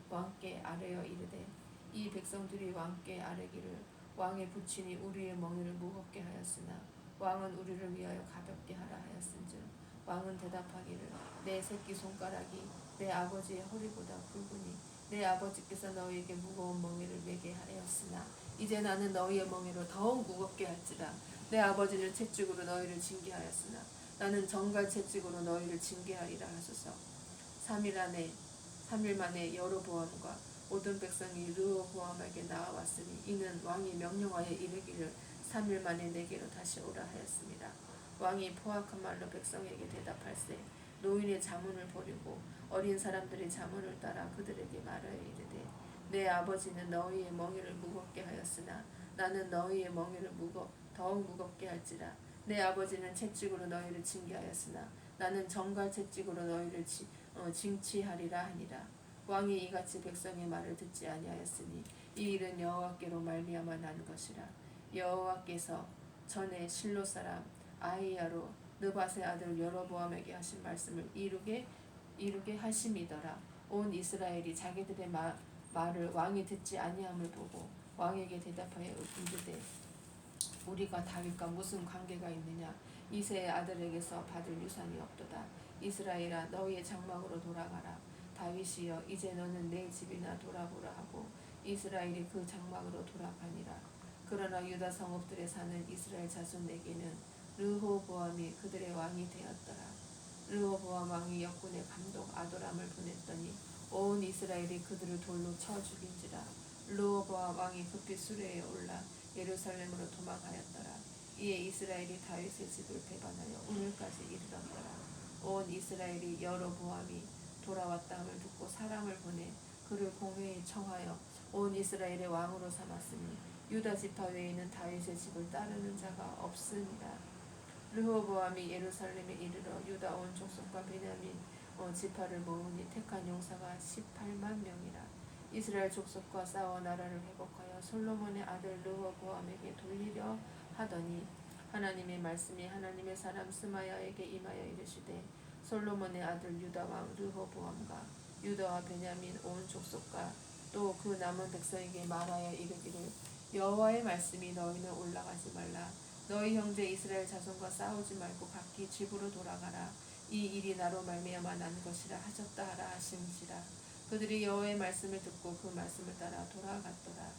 왕께 아뢰어 이르되 이 백성들이 왕께 아뢰기를 왕의 부친이 우리의 멍에를 무겁게 하였으나 왕은 우리를 위하여 가볍게 하라 하였은즉 왕은 대답하기를 내 새끼 손가락이 내 아버지의 허리보다 굵으니 내 아버지께서 너희에게 무거운 멍에를 메게 하였으나 이제 나는 너희의 멍에로 더욱 무겁게 할지라. 내 아버지는 채찍으로 너희를 징계하였으나 나는 정갈 채찍으로 너희를 징계하리라 하소서. 3일 만에 여로보암과 모든 백성이 르호보암에게 나아왔으니 이는 왕이 명령하여 이르기를 3일 만에 내게로 다시 오라 하였습니다. 왕이 포악한 말로 백성에게 대답할세 노인의 자문을 버리고 어린 사람들의 자문을 따라 그들에게 말하여 이르되 내 아버지는 너희의 멍에를 무겁게 하였으나 나는 너희의 멍에를 더욱 무겁게 할지라. 내 아버지는 채찍으로 너희를 징계하였으나 나는 정갈 채찍으로 너희를 징치하리라 하니라. 왕이 이같이 백성의 말을 듣지 아니하였으니 이 일은 여호와께로 말미암아 난 것이라. 여호와께서 전에 실로 사람 아히야로 느밧의 아들 여로보암에게 하신 말씀을 이루게 하심이더라. 온 이스라엘이 자기들의 말을 왕이 듣지 아니함을 보고 왕에게 대답하여 이르되 우리가 다윗과 무슨 관계가 있느냐. 이새의 아들에게서 받을 유산이 없도다. 이스라엘아 너희의 장막으로 돌아가라. 다윗이여 이제 너는 내 집이나 돌아보라 하고 이스라엘이 그 장막으로 돌아가니라. 그러나 유다 성읍들에 사는 이스라엘 자손에게는 르호보암이 그들의 왕이 되었더라. 르호보암 왕이 역군의 감독 아도람을 보냈더니 온 이스라엘이 그들을 돌로 쳐 죽인지라. 르호보암 왕이 급히 수레에 올라 예루살렘으로 도망하였더라. 이에 이스라엘이 다윗의 집을 배반하여 오늘까지 이르렀더라. 온 이스라엘이 여로보암이 돌아왔다함을 듣고 사람을 보내 그를 공회에 청하여 온 이스라엘의 왕으로 삼았으니 유다 지파 외에는 다윗의 집을 따르는 자가 없으니라. 르호보암이 예루살렘에 이르러 유다 온 족속과 베냐민 지파를 모으니 택한 용사가 18만 명이라. 이스라엘 족속과 싸워 나라를 회복하여 솔로몬의 아들 르호보암에게 돌리려 하더니 하나님의 말씀이 하나님의 사람 스마야에게 임하여 이르시되 솔로몬의 아들 유다 왕 르호보암과 유다와 베냐민 온 족속과 또 그 남은 백성에게 말하여 이르기를 여호와의 말씀이 너희는 올라가지 말라. 너희 형제 이스라엘 자손과 싸우지 말고 각기 집으로 돌아가라. 이 일이 나로 말미암아 난 것이라 하셨다 하라 하심이시라. 그들이 여호와의 말씀을 듣고 그 말씀을 따라 돌아갔더라.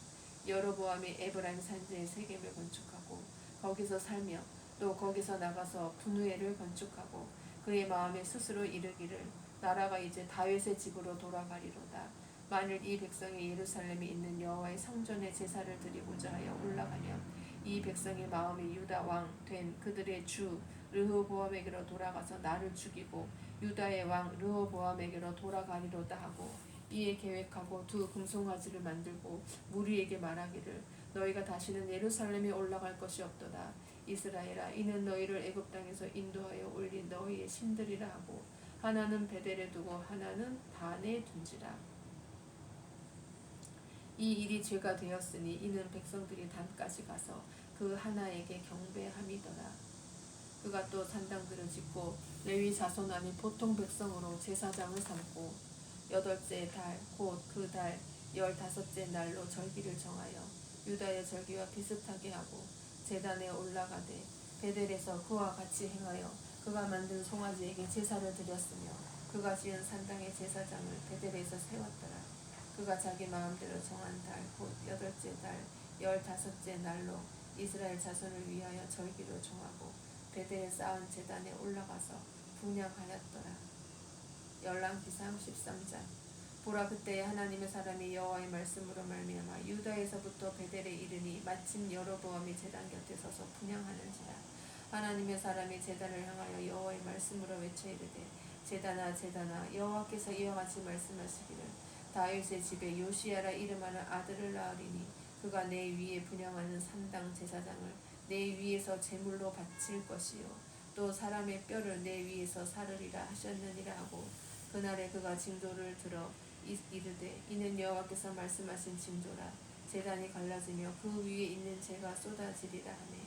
여로보암이 에브라임 산지에 세겜을 건축하고 거기서 살며 또 거기서 나가서 분우엘을 건축하고 그의 마음에 스스로 이르기를 나라가 이제 다윗의 집으로 돌아가리로다. 만일 이 백성이 예루살렘에 있는 여호와의 성전에 제사를 드리고자 하여 올라가면 이 백성의 마음이 유다 왕 된 그들의 주 르호보암에게로 돌아가서 나를 죽이고 유다의 왕 르호보암에게로 돌아가리로다 하고 이에 계획하고 두 금송아지를 만들고 무리에게 말하기를 너희가 다시는 예루살렘에 올라갈 것이 없도다. 이스라엘아 이는 너희를 애굽 땅에서 인도하여 올린 너희의 신들이라 하고 하나는 베델에 두고 하나는 단에 둔지라. 이 일이 죄가 되었으니 이는 백성들이 단까지 가서 그 하나에게 경배함이더라. 그가 또 산당들을 짓고 레위 자손 아닌 보통 백성으로 제사장을 삼고 8째 달 곧 그 달 15째 날로 절기를 정하여 유다의 절기와 비슷하게 하고 제단에 올라가되 베델에서 그와 같이 행하여 그가 만든 송아지에게 제사를 드렸으며 그가 지은 산당의 제사장을 베델에서 세웠더라. 그가 자기 마음대로 정한 달 곧 8째 달 15째 날로 이스라엘 자손을 위하여 절기를 정하고 베델에 쌓은 제단에 올라가서 분향하였더라. 열왕기상 13장. 보라 그때에 하나님의 사람이 여호와의 말씀으로 말미암아 유다에서부터 베델에 이르니 마침 여로보암이 제단 곁에 서서 분향하는지라. 하나님의 사람이 제단을 향하여 여호와의 말씀으로 외쳐 이르되 제단아 제단아 여호와께서 이와 같이 말씀하시기를 다윗의 집에 요시야라 이름하는 아들을 낳으리니 그가 내 위에 분향하는 산당 제사장을 내 위에서 제물로 바칠 것이요 또 사람의 뼈를 내 위에서 사르리라 하셨느니라 하고 그날에 그가 징조를 들어 이르되 이는 여호와께서 말씀하신 징조라. 제단이 갈라지며 그 위에 있는 재가 쏟아지리라 하네.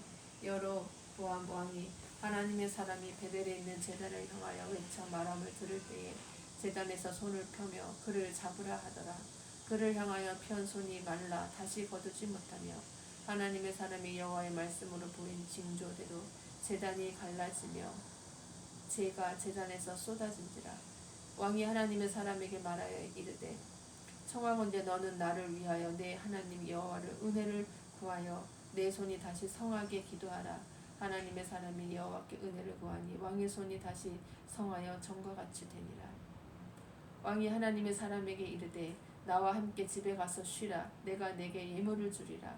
여로보암 왕이 하나님의 사람이 베델에 있는 제단을 향하여 외쳐 말함을 들을 때에 제단에서 손을 펴며 그를 잡으라 하더라. 그를 향하여 편 손이 말라 다시 거두지 못하며 하나님의 사람이 여호와의 말씀으로 보인 징조대로 제단이 갈라지며 재가 제단에서 쏟아진지라. 왕이 하나님의 사람에게 말하여 이르되 청하건대 너는 나를 위하여 내 하나님 여호와를 은혜를 구하여 내 손이 다시 성하게 기도하라. 하나님의 사람이 여호와께 은혜를 구하니 왕의 손이 다시 성하여 전과 같이 되니라. 왕이 하나님의 사람에게 이르되 나와 함께 집에 가서 쉬라. 내가 내게 예물을 주리라.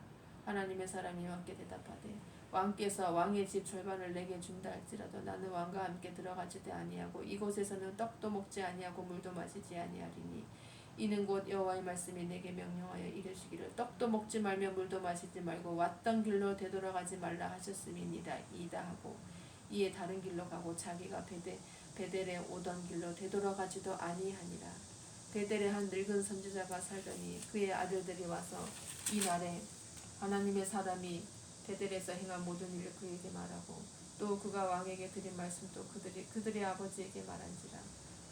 하나님의 사람이 왕께 대답하되 왕께서 왕의 집 절반을 내게 준다 할지라도 나는 왕과 함께 들어가지도 아니하고 이곳에서는 떡도 먹지 아니하고 물도 마시지 아니하리니 이는 곧 여호와의 말씀이 내게 명령하여 이르시기를 떡도 먹지 말며 물도 마시지 말고 왔던 길로 되돌아가지 말라 하셨음이니이다 하고 이에 다른 길로 가고 자기가 베델에 오던 길로 되돌아가지도 아니하니라. 베델에 한 늙은 선지자가 살더니 그의 아들들이 와서 이 날에 하나님의 사람이 베델에서 행한 모든 일을 그에게 말하고 또 그가 왕에게 드린 말씀도 그들의 아버지에게 말한지라.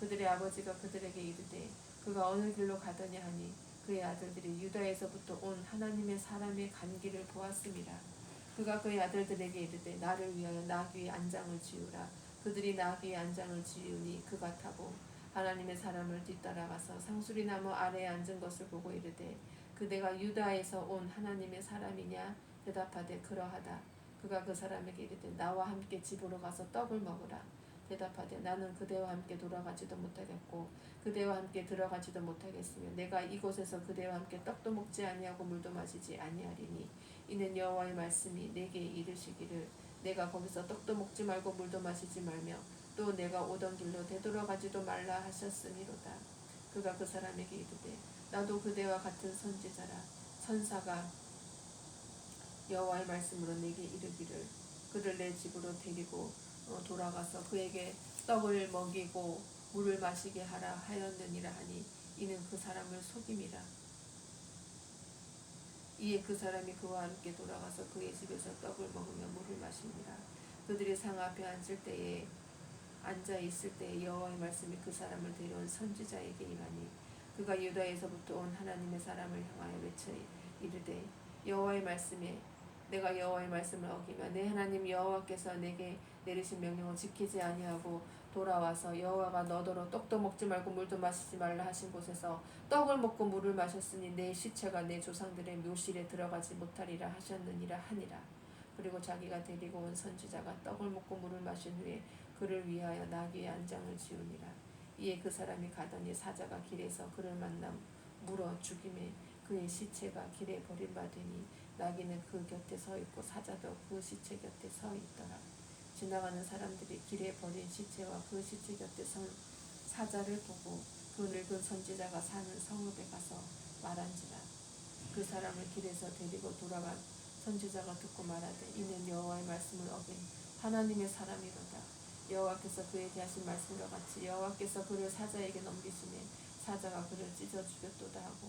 그들의 아버지가 그들에게 이르되 그가 어느 길로 가더냐 하니 그의 아들들이 유다에서부터 온 하나님의 사람의 간 길을 보았음이라. 그가 그의 아들들에게 이르되 나를 위하여 나귀의 안장을 지우라. 그들이 나귀의 안장을 지우니 그가 타고 하나님의 사람을 뒤따라가서 상수리나무 아래에 앉은 것을 보고 이르되 그대가 유다에서 온 하나님의 사람이냐 대답하되 그러하다. 그가 그 사람에게 이르되 나와 함께 집으로 가서 떡을 먹으라. 대답하되 나는 그대와 함께 돌아가지도 못하겠고 그대와 함께 들어가지도 못하겠으며 내가 이곳에서 그대와 함께 떡도 먹지 아니하고 물도 마시지 아니하리니 이는 여호와의 말씀이 내게 이르시기를 내가 거기서 떡도 먹지 말고 물도 마시지 말며 또 내가 오던 길로 되돌아가지도 말라 하셨음이로다. 그가 그 사람에게 이르되 나도 그대와 같은 선지자라. 천사가 여호와의 말씀으로 내게 이르기를 그를 내 집으로 데리고 돌아가서 그에게 떡을 먹이고 물을 마시게 하라 하였느니라 하니 이는 그 사람을 속임이라. 이에 그 사람이 그와 함께 돌아가서 그의 집에서 떡을 먹으며 물을 마시니라. 그들이 상 앞에 앉아 있을 때에 여호와의 말씀이 그 사람을 데려온 선지자에게 임하니 그가 유다에서부터 온 하나님의 사람을 향하여 외쳐 이르되 여호와의 말씀에 내가 여호와의 말씀을 어기며 내 하나님 여호와께서 내게 내리신 명령을 지키지 아니하고 돌아와서 여호와가 너더러 떡도 먹지 말고 물도 마시지 말라 하신 곳에서 떡을 먹고 물을 마셨으니 내 시체가 내 조상들의 묘실에 들어가지 못하리라 하셨느니라 하니라. 그리고 자기가 데리고 온 선지자가 떡을 먹고 물을 마신 후에 그를 위하여 나귀의 안장을 지우니라. 이에 그 사람이 가더니 사자가 길에서 그를 만나 물어 죽임에 그의 시체가 길에 버림받으니 나귀는 그 곁에 서 있고 사자도 그 시체 곁에 서 있더라. 지나가는 사람들이 길에 버린 시체와 그 시체 곁에 선 사자를 보고 그 늙은 선지자가 사는 성읍에 가서 말한지라. 그 사람을 길에서 데리고 돌아간 선지자가 듣고 말하되 이는 여호와의 말씀을 어긴 하나님의 사람이로다. 여호와께서 그에게 하신 말씀과 같이 여호와께서 그를 사자에게 넘기시매 사자가 그를 찢어 죽였도다 하고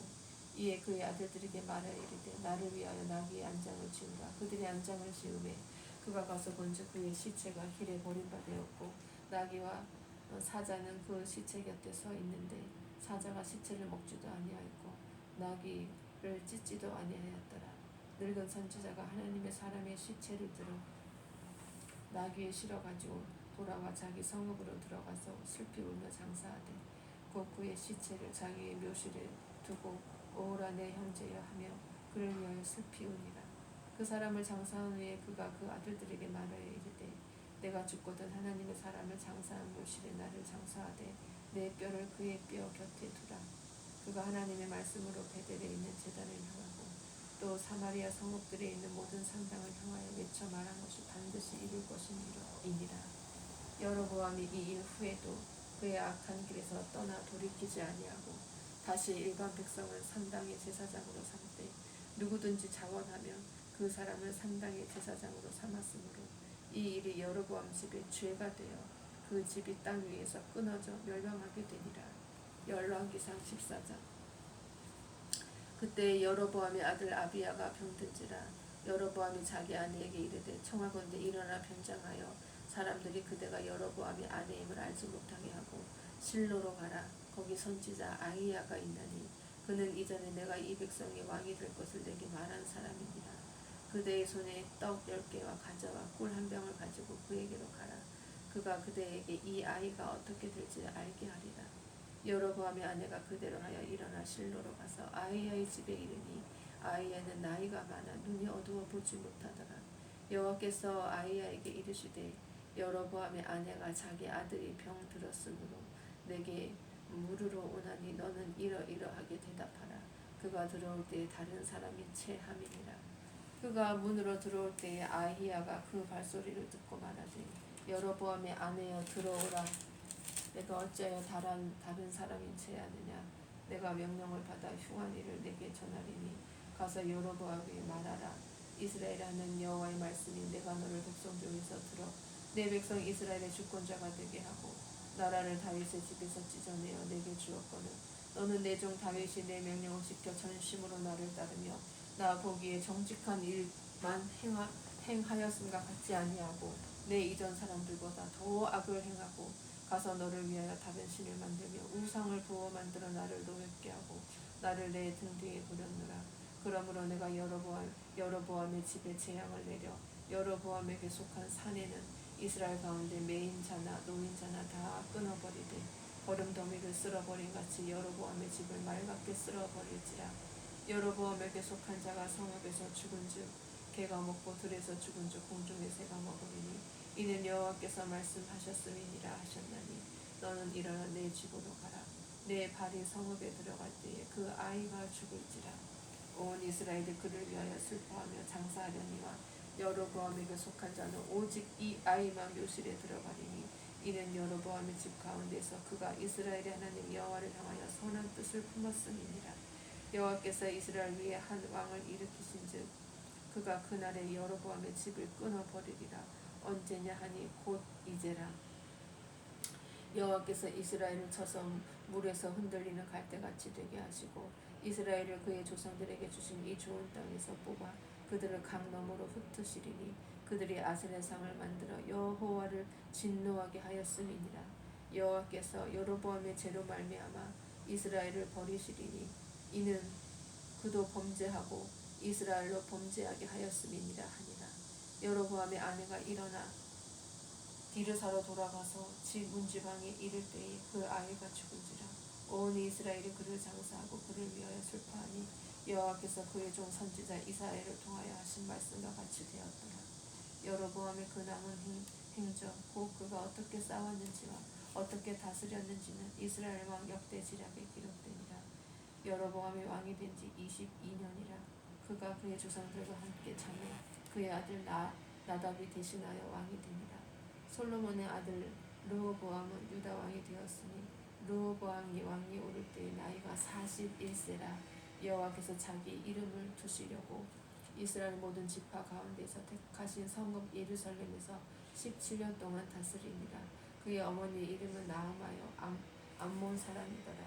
이에 그의 아들들에게 말하여 이르되 나를 위하여 나귀의 안장을 지우라. 그들의 안장을 지우매 그가 가서 본즉 그의 시체가 길에 버림받았고 나귀와 사자는 그 시체 곁에 서 있는데 사자가 시체를 먹지도 아니하였고 나귀를 찢지도 아니하였더라. 늙은 선지자가 하나님의 사람의 시체를 들어 나귀에 실어가지고 돌아와 자기 성읍으로 들어가서 슬피 울며 장사하되 곧 그의 시체를 자기의 묘실에 두고 오호라 내 형제여 하며 그를 위하여 슬피 우니라. 그 사람을 장사한 후에 그가 그 아들들에게 말하여 이르되 내가 죽거든 하나님의 사람을 장사한 묘실에 나를 장사하되 내 뼈를 그의 뼈 곁에 두라. 그가 하나님의 말씀으로 베델에 있는 제단을 향하고 또 사마리아 성읍들에 있는 모든 산당을 향하여 외쳐 말한 것이 반드시 이룰 것이니라. 여로보암이 이 일 후에도 그의 악한 길에서 떠나 돌이키지 아니하고 다시 일반 백성을 산당의 제사장으로 삼되 누구든지 자원하며 그 사람을 산당의 제사장으로 삼았으므로 이 일이 여로보암 집의 죄가 되어 그 집이 땅 위에서 끊어져 멸망하게 되니라. 열왕기상 14장. 그때 여로보암의 아들 아비야가 병든지라. 여로보암이 자기 아내에게 이르되 청하건대 일어나 변장하여 사람들이 그대가 여로보암의 아내임을 알지 못하게 하고 실로로 가라. 거기 선지자 아히야가 있나니 그는 이전에 내가 이 백성의 왕이 될 것을 내게 말한 사람이니라. 그대의 손에 떡 10개와 과자와 꿀 한 병을 가지고 그에게로 가라. 그가 그대에게 이 아이가 어떻게 될지 알게 하리라. 여로보암의 아내가 그대로 하여 일어나 실로로 가서 아히야의 집에 이르니 아히야는 나이가 많아 눈이 어두워 보지 못하더라. 여호와께서 아히야에게 이르시되 여로보암의 아내가 자기 아들이 병들었으므로 내게 물으러 오나니 너는 이러이러하게 대답하라. 그가 들어올 때에 다른 사람이 체함이니라. 그가 문으로 들어올 때에 아히야가 그 발소리를 듣고 말하되 여로보암의 아내여 들어오라. 내가 어찌하여 다른 사람이 체하느냐. 내가 명령을 받아 흉한 일을 내게 전하리니 가서 여로보암에게 말하라. 이스라엘에 하는 여호와의 말씀이 내가 너를 백성 중에서 들어 내 백성 이스라엘의 주권자가 되게 하고 나라를 다윗의 집에서 찢어내어 내게 주었거늘 너는 내 종 다윗이 내 명령을 지켜 전심으로 나를 따르며 나 보기에 정직한 일만 행하였음과 같지 아니하고 내 이전 사람들보다 더 악을 행하고 가서 너를 위하여 다른 신을 만들며 우상을 부어 만들어 나를 노엽게 하고 나를 내 등 뒤에 부렸노라. 그러므로 내가 여로보암의 집에 재앙을 내려 여로보암에게 속한 산에는 이스라엘 가운데 매인 자나 노인 자나 다 끊어버리되 거름더미를 쓸어버린 같이 여로보암의 집을 맑게 쓸어버릴지라. 여로보암에게 속한 자가 성읍에서 죽은즉 개가 먹고 들에서 죽은즉 공중의 새가 먹으리니 이는 여호와께서 말씀하셨음이니라 하셨나니 너는 일어나 내 집으로 가라. 내 발이 성읍에 들어갈 때에 그 아이가 죽을지라. 온 이스라엘이 그를 위하여 슬퍼하며 장사하려니와 여로보암에게 속한 자는 오직 이 아이만 묘실에 들어가리니 이는 여로보암의 집 가운데서 그가 이스라엘의 하나님 여호와를 향하여 선한 뜻을 품었음이니라. 여호와께서 이스라엘 위에 한 왕을 일으키신즉 그가 그날에 여로보암의 집을 끊어버리리라. 언제냐 하니 곧 이제라. 여호와께서 이스라엘을 쳐서 물에서 흔들리는 갈대같이 되게 하시고 이스라엘을 그의 조상들에게 주신 이 좋은 땅에서 뽑아 그들을 강 너머로 흩으시리니 그들이 아세라상을 만들어 여호와를 진노하게 하였음이니라. 여호와께서 여로보암의 죄로 말미암아 이스라엘을 버리시리니 이는 그도 범죄하고 이스라엘로 범죄하게 하였음이니라 하니라. 여로보암의 아내가 일어나 디르사로 돌아가서 집 문지방에 이를 때에 그 아이가 죽은지라. 온 이스라엘이 그를 장사하고 그를 위하여 슬퍼하니 여호와께서 그의 종 선지자 이사야를 통하여 하신 말씀과 같이 되었더라. 여로보암의 그 남은 행적 곧 그가 어떻게 싸웠는지와 어떻게 다스렸는지는 이스라엘 왕 역대지략에 기록되니라. 여로보암이 왕이 된 지 22년이라. 그가 그의 조상들과 함께 참여 그의 아들 나답이 대신하여 왕이 되니라. 솔로몬의 아들 르호보암은 유다 왕이 되었으니 르호보암이 왕이 오를 때의 나이가 41세라. 여호와께서 자기 이름을 두시려고 이스라엘 모든 지파 가운데서 택하신 성읍 예루살렘에서 17년 동안 다스리니라. 그의 어머니 이름은 나아마여 암몬 사람이더라.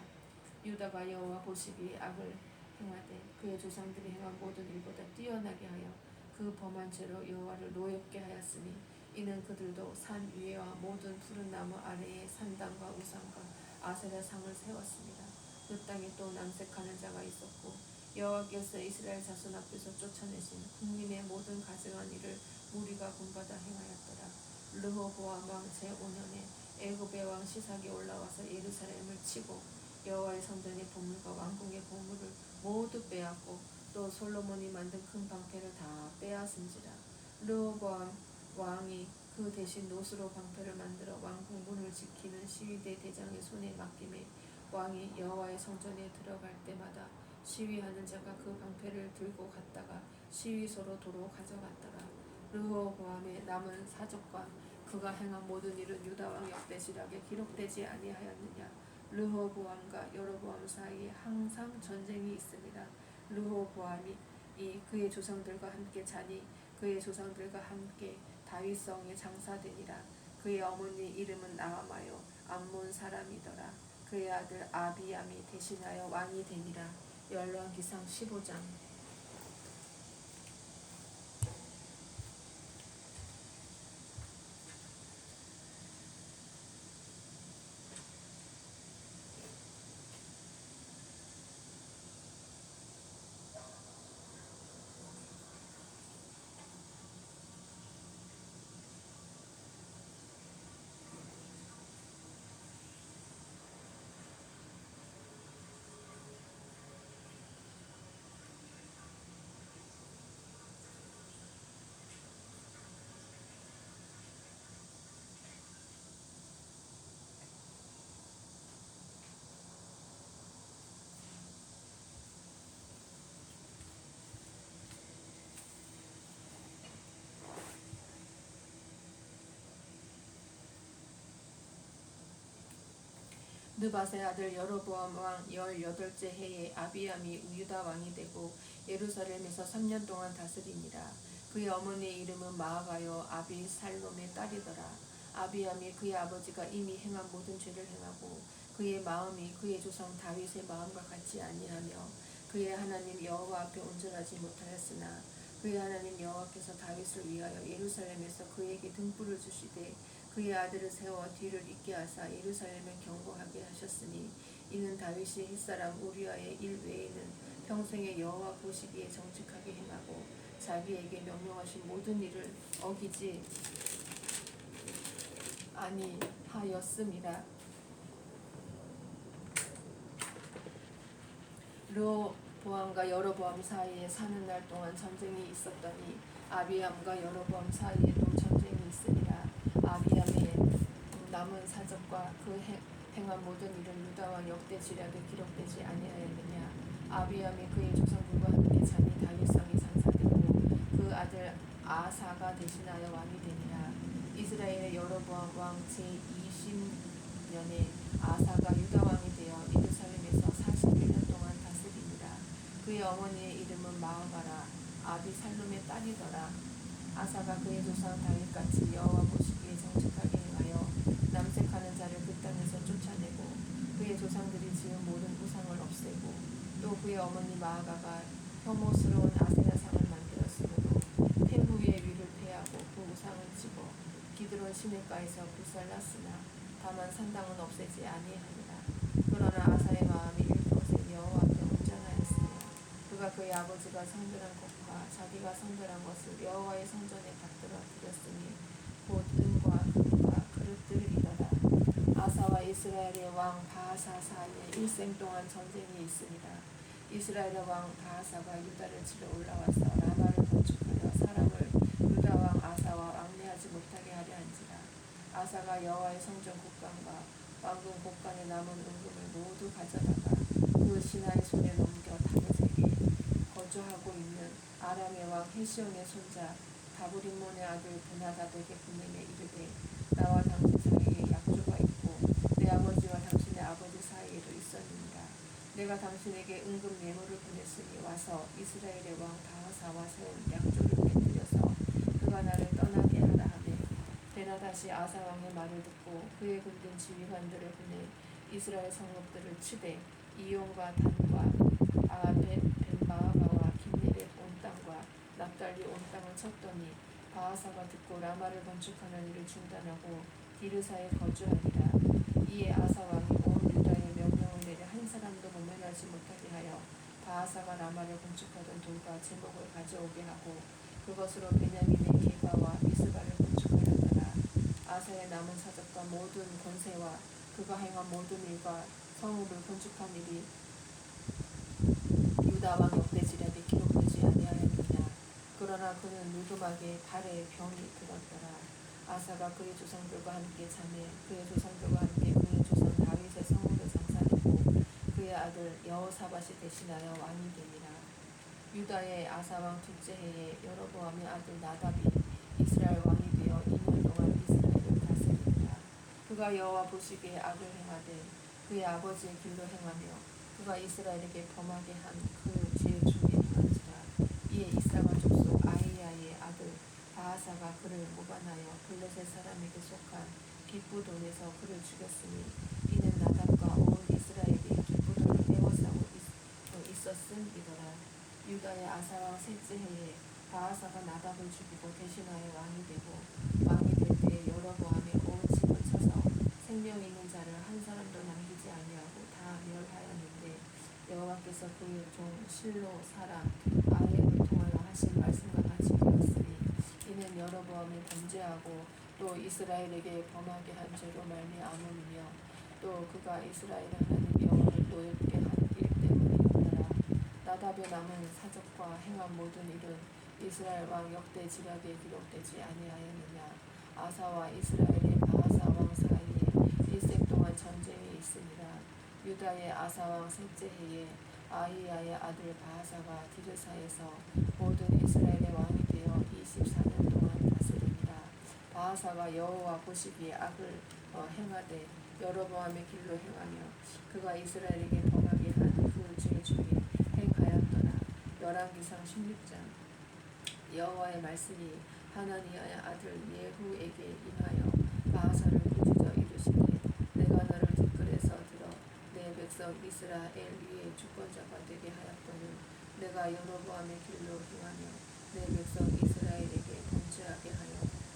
유다가 여호와 보시기에 악을 행하되 그의 조상들이 행한 모든 일보다 뛰어나게 하여 그 범한 죄로 여호와를 노엽게 하였으니 이는 그들도 산 위에와 모든 푸른 나무 아래에 산당과 우상과 아세라 상을 세웠습니다. 그 땅에 또 남색하는 자가 있었고 여호와께서 이스라엘 자손 앞에서 쫓아내신 국민의 모든 가증한 일을 무리가 본받아 행하였더라. 르호보암 왕 제5년에 애굽의 왕 시삭이 올라와서 예루살렘을 치고 여호와의 성전의 보물과 왕궁의 보물을 모두 빼앗고 또 솔로몬이 만든 큰 방패를 다 빼앗은지라. 르호보암 왕이 그 대신 노스로 방패를 만들어 왕궁 문을 지키는 시위대 대장의 손에 맡김에 왕이 여호와의 성전에 들어갈 때마다 시위하는 자가 그 방패를 들고 갔다가 시위소로 도로 가져갔더라. 르호보암의 남은 사적과 그가 행한 모든 일은 유다 왕 역대지략에 기록되지 아니하였느냐. 르호보암과 여로보암 사이에 항상 전쟁이 있습니다. 르호보암이 그의 조상들과 함께 자니 그의 조상들과 함께 다윗성에 장사되니라. 그의 어머니 이름은 나아마요 암몬 사람이더라. 그의 아들 아비암이 대신하여 왕이 되니라. 열왕기상 15장. 느밧의 아들 여로보암 왕 18째 해에 아비암이 유다 왕이 되고 예루살렘에서 3년 동안 다스리니라. 그의 어머니의 이름은 마아가요 아비살롬의 딸이더라. 아비암이 그의 아버지가 이미 행한 모든 죄를 행하고 그의 마음이 그의 조상 다윗의 마음과 같이 아니하며 그의 하나님 여호와 앞에 온전하지 못하였으나 그의 하나님 여호와께서 다윗을 위하여 예루살렘에서 그에게 등불을 주시되 그의 아들을 세워 뒤를 잇게 하사 예루살렘을 경고하게 하셨으니 이는 다윗이 햇사람 우리아의 일 외에는 평생에 여호와 보시기에 정직하게 행하고 자기에게 명령하신 모든 일을 어기지 아니하였음이라. 르호보암과 여로보암 사이에 사는 날 동안 전쟁이 있었더니 아비암과 여로보암 사이에도 전쟁이 있으니라. 아비암의 남은 사적과 그 행한 모든 일은 유다왕 역대 지략에 기록되지 아니하였느냐. 아비암이 그의 조상들과 함께 자니 다윗성이 장사되고 그 아들 아사가 대신하여 왕이 되니라. 이스라엘의 여로보암 왕 제20년에 아사가 유다 왕이 되어 예루살렘에서 41년 동안 다스리니라. 그의 어머니의 이름은 마아가라 아비살롬의 딸이더라. 아사가 그의 조상 다윗같이 여호와 보시기에 정직하게 행하여 남색하는 자를 그 땅에서 쫓아내고 그의 조상들이 지은 모든 우상을 없애고 또 그의 어머니 마아가가 혐오스러운 아세라상을 만들었으므로 태후의 위를 패하고 그 우상을 치고 기드론 시냇가에서 불살랐으나 다만 산당은 없애지 아니하니라. 그러나 아사의 마음이 일평생 여호와 앞에 온전하였으며 그가 그의 아버지가 성별한 것과 자기가 성별한 것을 여호와의 성전에 받들어 드렸으니 곧 은과 금과 그릇들이더라. 아사와 이스라엘의 왕 바하사 사이에 일생 동안 전쟁이 있으니라. 이스라엘의 왕 바하사가 유다를 치러 올라와서 라마를 건축하여 사람을 유다 왕 아사와 왕래하지 못하게 하려 한지라. 아사가 여호와의 성전 곡간과 왕궁 곡간에 남은 은금을 모두 가져다가 그 신하의 손에 넘겨 다윗에게 거주하고 있는 아람의 왕 헤시온의 손자 다브림몬의 아들 베나다에게 보내매 이르되 나와 당신 사이에 약조가 있고 내 아버지와 당신의 아버지 사이에도 있었느니라. 내가 당신에게 은금 예물을 보냈으니 와서 이스라엘의 왕 바하사와 세운 약조를 깨뜨려서 그가 나를 떠나게 하라 하매 베나다시 아사 왕의 말을 듣고 그의 군대 지휘관들을 보내 이스라엘 성읍들을 치되 이온과 단과 벳마아가와 긴네렛 온 땅과 납달리 온 땅을 쳤더니 바하사가 듣고 라마를 건축하는 일을 중단하고 디르사에 거주하니라. 이에 아사 왕이 온 유다에 명령을 내려 한 사람도 모면하지 못하게 하여 바하사가 라마를 건축하던 돌과 제목을 가져오게 하고 그것으로 베냐민의 게바와 미스바를 건축하였더라. 아사의 남은 사적과 모든 권세와 그가 행한 모든 일과 성읍을 건축한 일이 유다 왕 역대 지략에 기록되지 아니하였느냐. 그러나 그는 무덤하게 발에 병이 들었더라. 아사가 그의 조상들과 함께 자매 그의 조상들과 함께 그의 조상 다윗의 성읍에 장사되고 그의 아들 여호사밧이 대신하여 왕이 되니라. 유다의 아사 왕 둘째 해에 여로보암의 아들 나답이 이스라엘 왕이 되어 2년 동안 이스라엘을 다스리니라. 그가 여호와 보시기에 악을 행하되 그의 아버지의 길로 행하며 그가 이스라엘에게 범하게 한 그 죄 중에 행한지라. 이에 이사가 족속 아이야의 아들 바하사가 그를 모반하여 블레셋 사람에게 속한 깃부돈에서 그를 죽였으니 이는 나답과 온 이스라엘이 깃부돈을 빼앗아고 있었음이더라. 유다의 아사 왕 셋째 해에 바하사가 나답을 죽이고 대신하여 왕이 되고 왕이 될 때에 여로보암의 온 집을 쳐서 생명 있는 자를 한 사람도 남기지 아니하고 다 멸하였는데 여호와께서 그의 종 실로 사람 아히야를 통하여 하신 말씀과 같이 되었으니 이는 여로보암이 범죄하고 또 이스라엘에게 범하게 한 죄로 말미암음이며 또 그가 이스라엘 하나님 여호와를 노엽게 한 일 때문이니라. 나답의 남은 사적과 행한 모든 일은 이스라엘 왕 역대 지략에 기록되지 아니하였느냐. 아사와 이스라엘의 바하사 왕 사이에 일생 동안 전쟁이 있으니라. 유다의 아사 왕 셋째 해에 아히야의 아들 바하사가 디르사에서 모든 이스라엘의 왕이 되어 24년 동안 다스리니라. 바하사가 여호와 보시기에 악을 행하되 여로보암의 길로 행하며 그가 이스라엘에게 범하게 한 그 죄 중에 행하였더라. 열왕기상 16장. 여호와의 말씀이 하나니아의 아들 예후에게 임하여 바하사를 꾸짖어 이르시되 내가 너를 뒷뜰에서 들어 내 백성 이스라엘 위에 주권자가 되게 하였거늘 내가 여로보암의 길로 행하며 내 백성 이스라엘에게 범죄하게 하여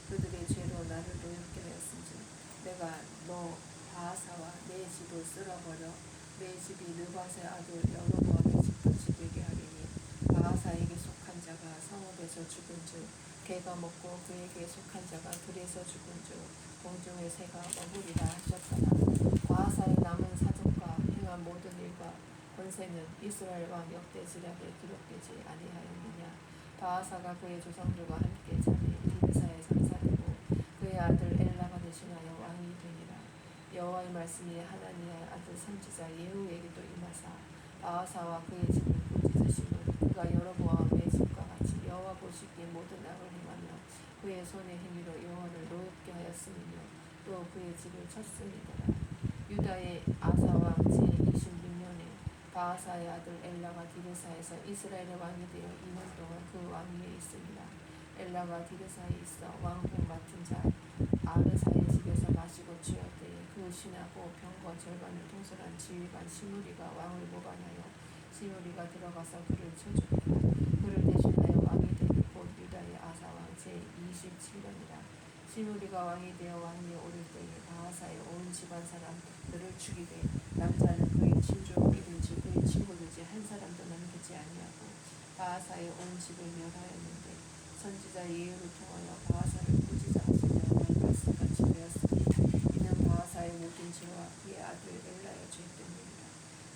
그들의 죄로 나를 노엽게 하였은즉 내가 너 바하사와 내 집을 쓸어버려 내 집이 느밧의 아들 여로보암의 집같이 되게 하리니 바하사에게 속한 자가 성읍에서 죽은즉 개가 먹고 그에게 속한 자가 들에서 죽은즉 공중의 새가 먹으리라 하셨더라. 바하사의 남은 사적과 행한 모든 일과 권세는 이스라엘 왕 역대지략에 기록되지 아니하였느냐. 바하사가 그의 조상들과 함께 잠이 디르사에 장사되고 그의 아들 엘라가 대신하여 왕이 되니라. 여호와의 말씀이 하나니아의 아들 선지자 예후에게도 임하사 바하사와 그의 집을 꾸짖으시며 그가 여로보암의 집과 같이 여호와 보시기에 모든 악을 행하며 그의 손의 행위로 여호와를 노엽게 하였으며 또 그의 집을 쳤음이더라. 유다의 아사왕 제26년에 바하사의 아들 엘라가 디르사에서 이스라엘의 왕이 되어 2년 동안 그 왕위에 있습니다. 엘라가 디르사에 있어 왕궁 맡은 자 아르사의 집에서 마시고 취할 때에 그 신하고 병거 절반을 통솔한 지휘관 시므리가 왕을 모반하여 시므리가 들어가서 그를 쳐죽이고 그를 대신하여 왕이 되니 곧 유다의 아사왕 제27년이라. 시므리가 왕이 되어 왕위에 오를 때에 바하사의 온 집안 사람들을 죽이되 남자는 그의 친족이든지 그의 친구든지 한 사람도 남기지 아니하고 바하사의 온 집을 멸하였는데 선지자 예후를 통하여 바하사를 꾸짖어하시며 여호와의 말씀같이 되었으니 이는 바하사의 모든 죄와 그의 아들 엘라의 죄 때문이라.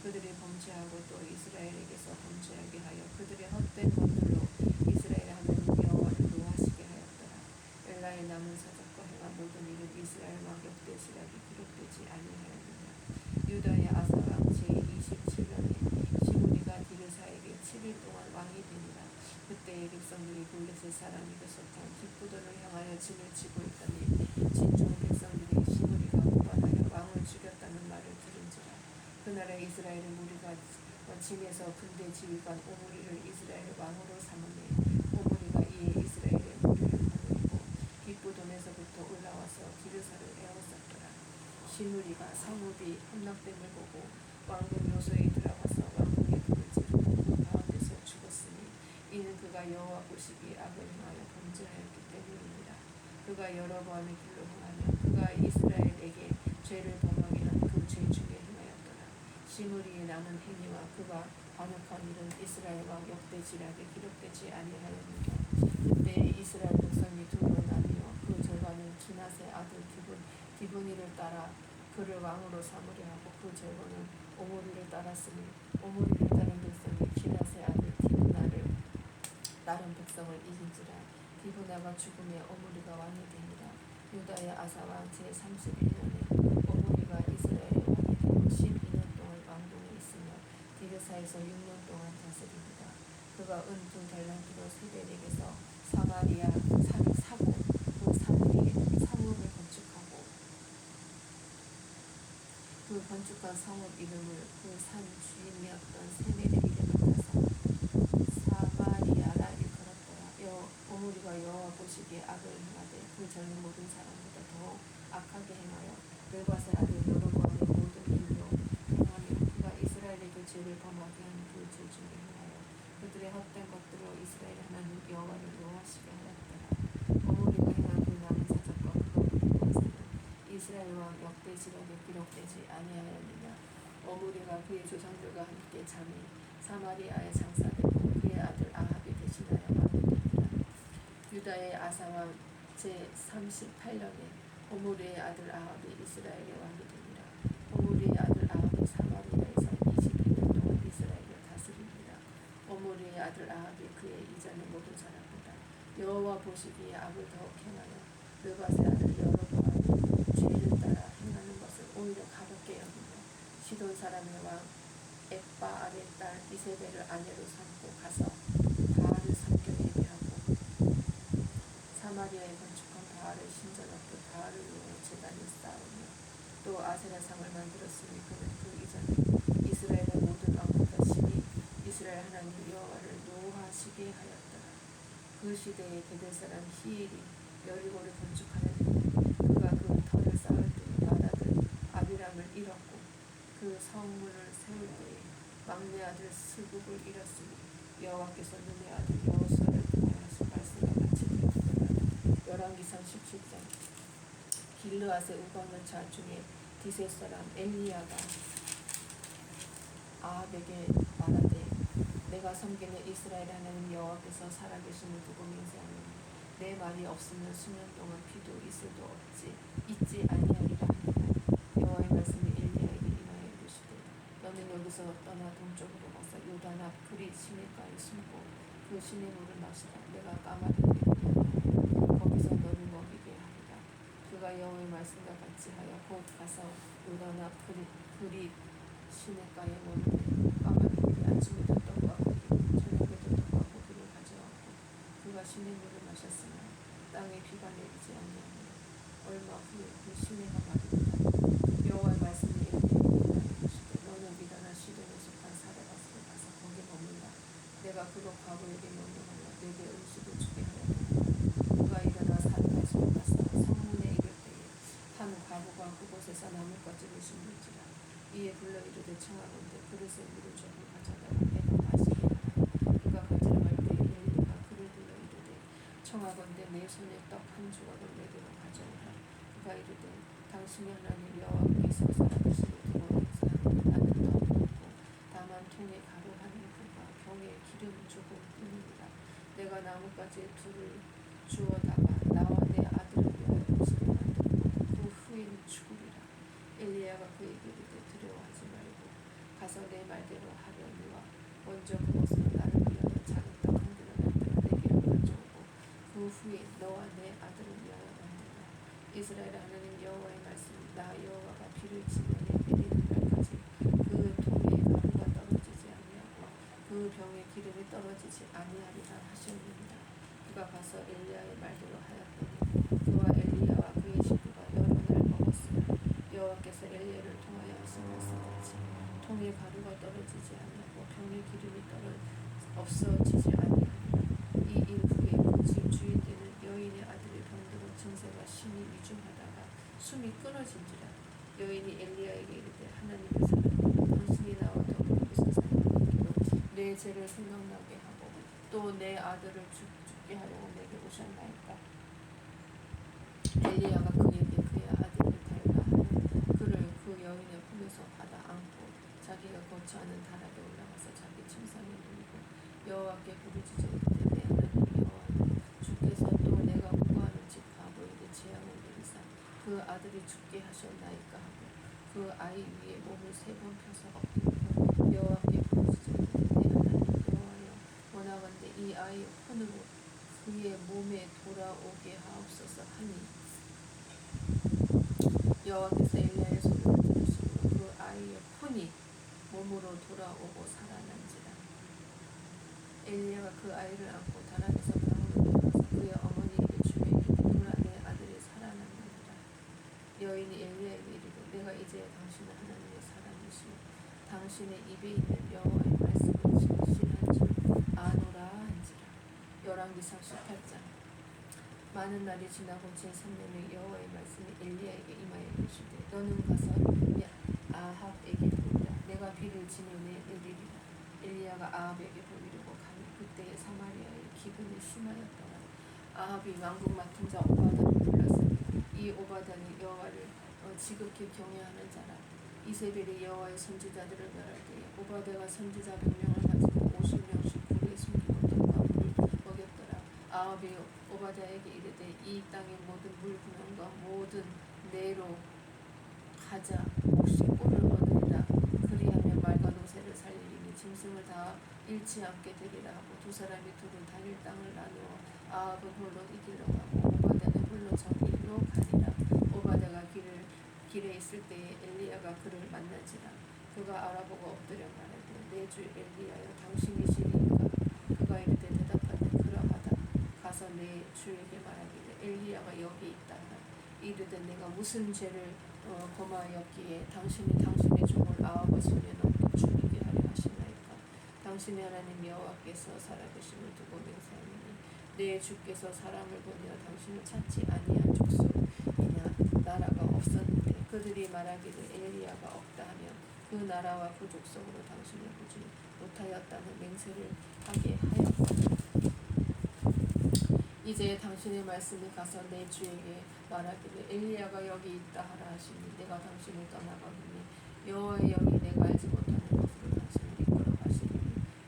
그들이 범죄하고 또 이스라엘에게서 범죄하게 하여 그들의 헛된 것들로 이스라엘의 하나님 여호와를 노하시게 하였더라. 엘라의 남은 사적과 행한 모든 일은 이스라엘 왕 역대지략에 기록되지 아니하였느냐. 유다의 아사왕 제27년에 시므리가 디르사에게 7일 동안 왕이 되니라. 그때의 백성들이 블레셋 사람에게 속한 깃부돈을 향하여 진을 치고 있더니 진중 백성들이 시므리가 모반하여 왕을 죽였다는 말을 들은지라. 그날에 이스라엘의 무리가 진에서 군대 지휘관 오므리를 이스라엘의 왕으로 삼으니 오므리가 이에 이스라엘의 무리를 거느리고 깃부돈에서부터 올라와서 디르사를 에워쌌더라. 시므리가 성읍이 함락됨을 보고 왕궁 요소에 들어가서 왕궁의 불을 지르고 그 가운데서 죽었으니 이는 그가 여호와 보시기에 악을 행하여 범죄하였기 때문입니다. 그가 여로보암의 길로 행하며 그가 이스라엘에게 죄를 범하게 한 그 죄 중에 행하였더라. 시므리의 남은 행위와 그가 반역한 일은 이스라엘 왕 역대지략에 기록되지 아니하였느냐. 그때 이스라엘 백성이 둘로 나뉘어 그 절반은 기낫의 아들 디브니를 따라 그를 왕으로 삼으려 하고 그 절반은 오므리를 따랐으니 오므리를 따른 백성이 기낫의 아들 디브나를 다른 백성을 이긴지라. 디브나가 죽음에 오므리가 왕이 되니라. 유다의 아사왕 제31년에 오므리가 이스라엘의 왕이 되고 12년 동안 왕궁에 있으며 디르사에서 6년 동안 다스립니다. 그가 은 2달란트로 세벨에게서 사마리아 산을 사고 그 산 위에 성읍을 건축하고 그 건축한 성읍 이름을 그 산 주인이었던 세멜의 이름을 따서 사마리아라 일컬었더라. 오므리가 여호와 보시기에 악을 행하되 그 젊은 모든 사람보다 더 악하게 행하여 느밧의 아들 여로보암의 모든 일로 행하며 그가 이스라엘에게 죄를 범하게 한 그 죄 중에 행하여 그들의 헛된 것들로 이스라엘 하나님 여호와를 노하시게 하였더라. 오므리가 행한 그 남은 사적과 그가 부린 권세는 이스라엘 왕 역대지략에 기록되지 아니하였느냐. 오므리가 그의 조상들과 함께 잠이 사마리아에 장사되고 그의 아들 아합이 대신하여 왕이 되니라. 유다의 아사왕 제38년에 오므리의 아들 아합이 이스라엘의 왕이 되니라. 오므리의 아들 아합이 사마리아에서 22년 동안 이스라엘을 다스립니다. 오므리의 아들 아합이 그의 이전의 모든 사람보다 여호와 보시기에 악을 더욱 행하여 느밧의 아들 여로보암이 죄를 따라 행하는 것을 오히려 가볍게 여기며 시돈 사람의 왕 엑바알의 딸 이세벨을 아내로 삼고 가서 바알을 섬겨 예배하고 사마리아에 건축한 바알의 신전 앞에 바알을 위하여 제단을 쌓으며 또 아세라상을 만들었으니 그는 그 이전에 이스라엘의 모든 왕보다 심히 이스라엘 하나님 여호와를 노하시게 하였더라. 그 시대에 게델 사람 히엘이 여리고를 건축하였는데 그가 그 터를 쌓을 때에 맏아들 아비람을 잃었고 그 성문을 세울 때에 막내 아들 스굽을 잃었으니 여호와께서 눈의 아들 여호수아를 통하여서 말씀과 같이 되었더라. 열왕기상 17장. 길르앗의 우방연차 중에 디셋 사람 엘리야가 아합에게 말하되 내가 섬기는 이스라엘 하나님 여호와께서 살아계심을 두고 맹세하노니 내 말이 없으면 수년 동안 비도 이슬도 있지 아니하리라 하니라. 여호와의 말씀이 엘리야에게 임하여 이르시되 너는 여기서 떠나 동쪽으로 가서 요단 앞 그릿 시내가에 숨고 그 시내물을 마시라. 내가 까마귀를 내리며 거기서 너를 먹이게 하리라. 그가 여호와의 말씀과 같이 하여 곧 가서 요단 앞 그릿 시내가에 머무르되 까마귀들이 아침에도 떡과 고기 저녁에도 떡과 고기를 가져왔고 그가 시내물을 마셨으나 땅에 비가 내리지 아니하니라. 얼마 후에 그 시내가 마르니라. 여호와의 말씀이 엘리야에게 이르시되 너는 일어나 시돈에 속한 사레밧으로 가서 거기 머물라. 내가 그곳 과부에게 명령하여 내게 음식을 주게 하였노라. 그가 일어나 사레밧으로 가서 성문에 이를 때에 한 과부가 그곳에서 나뭇가지를 심는지라. 이에 불러 이르되 청하건대 그릇에 물을 조금 가져다가 내가 마시게 하라. 그가 간절할 때에 엘리야가 그를 불러 이르되 청하건대 내 손에 떡 한 조각을 내게로 가져오라. 그가 이르되 당신의 하나님 여호와께서 살아계심을 두고 맹세하노니 나는 떡이 없고 다만 통에 가루 한 후가 병에 기름 조금 뿐이니라. 내가 나뭇가지에 둘을 주워다가 나와 내 아들을 위하여 음식을 만들고 그 후에는 죽으리라. 엘리야가 그에게 이르되 두려워하지 말고 가서 내 말대로 하려니와 먼저 그것으로 나를 위하여 작은 떡 한 그릇 만들어 내게로 가져오고 그 후에 너와 내 아들을 위하여 만들라. 이스라엘 하나님 여호와의 말씀 나 여호와가 비를 지면에 내리는 날까지 그 통에 가루가 떨어지지 아니하고 그 병에 기름이 떨어지지 아니하리라 하셨느니라. 그가 가서 엘리야의 말대로 하였더니 그와 엘리야와 그의 식구가 여러 날 먹었으나 여호와께서 엘리야를 통하여 하신 말씀같이 통에 가루가 떨어지지 아니하고 병에 기름이 없어지지 아니하니라. 이 일 후에 그 집 주인들은 여인의 아들의 병들어 증세가 심히 위중하다가 숨이 끊어진지라. 여인이 엘리야에게 이르되 하나님의 사람아 당신이 나와 더불어 무슨 사람이기로 내 죄를 생각나게 하고 또 내 아들을 죽게 하려고 내게 오셨나이까. 엘리야가 그에게 그의 아들을 달라 하여 그를 그 여인의 품에서 받아 안고 자기가 거처하는 다락에 올라가서 자기 침상에 누이고 여호와께 부르짖어 이르되 내 하나님 여호와여 주께서 또 내가 구하는 집 과부에게 재앙을 내리사 그 아들이 죽게 하셨나이까 하고 그 아이 위에 몸을 3번 펴서 엎드리고 여호와께 부르짖어 이르되 내 하나님 여호와여 원하건대 이 아이의 혼으로 그의 몸에 돌아오게 하옵소서 하니 여호와께서 엘리야의 소리를 들으시고 그 아이의 혼이 몸으로 돌아오고 살아난지라. 엘리야가 그 아이를 안고 다락에서 방으로 들어가서 그의 어머니에게 주매 보라 내 아들이 살아났느니라. 여인이 엘리야에게 이르되 내가 이제 당신은 하나님의 사람이시오 당신의 입에 있는 여호와의 말씀을 진실한 줄 아노라 한지라. 열왕기상 18장. 많은 날이 지나고 제3년에 여호와의 말씀이 엘리야에게 임하여 이르시되 너는 가서 아합에게 보이라. 내가 비를 지면에 내리리라. 엘리야가 아합에게 보이려고 가니 그때에 사마리아에 기근이 심하였더라. 아합이 왕궁 맡은 자 오바다를 불렀으니 이 오바다는 여호와를 지극히 경외하는 자라. 이세벨이 여호와의 선지자들을 멸할 때에 오바다가 선지자 100명을 가지고 50명씩 굴에 숨기고 떡과 물을 먹였더라. 아합이 오바다에게 이르되 이 땅의 모든 물 구멍과 모든 내로 가자. 혹시 꿀을 얻으리라. 그리하면 말과 노새를 살리니 짐승을 다 잃지 않게 되리라 하고 두 사람이 두루 다닐 땅을 나누어 아합은 홀로 이 길로 가고 오바다는 홀로 저 길로 가니라. 오바다가 길에 있을 때에 엘리야가 그를 만나지라. 그가 알아보고 엎드려 말하되 내 주 엘리야여 당신이시리이까. 그가 이르되 대답하되 그러하다. 가서 내 주에게 말하기를 엘리야가 여기 있다 하라. 이르되 내가 무슨 죄를 범하였기에 당신이 당신의 종을 아합을 넘겨 죽이게 하려 하시나이까. 당신의 하나님 여호와께서 살아계심을 두고 맹세하노니 내 주께서 사람을 보내어 당신을 찾지 아니한 족속이냐 나라가 없었는데 그들이 말하기를 엘리야가 없다 하며 그 나라와 그 족속으로 당신을 보지 못하였다는 맹세를 하게 하였거든. 이제 당신의 말씀이 가서 내 주에게 말하기를 엘리야가 여기 있다 하라 하시니 내가 당신을 떠나가니 여호와의 영이 내가 알지 못하는 곳으로 당신을 이끌어 가시니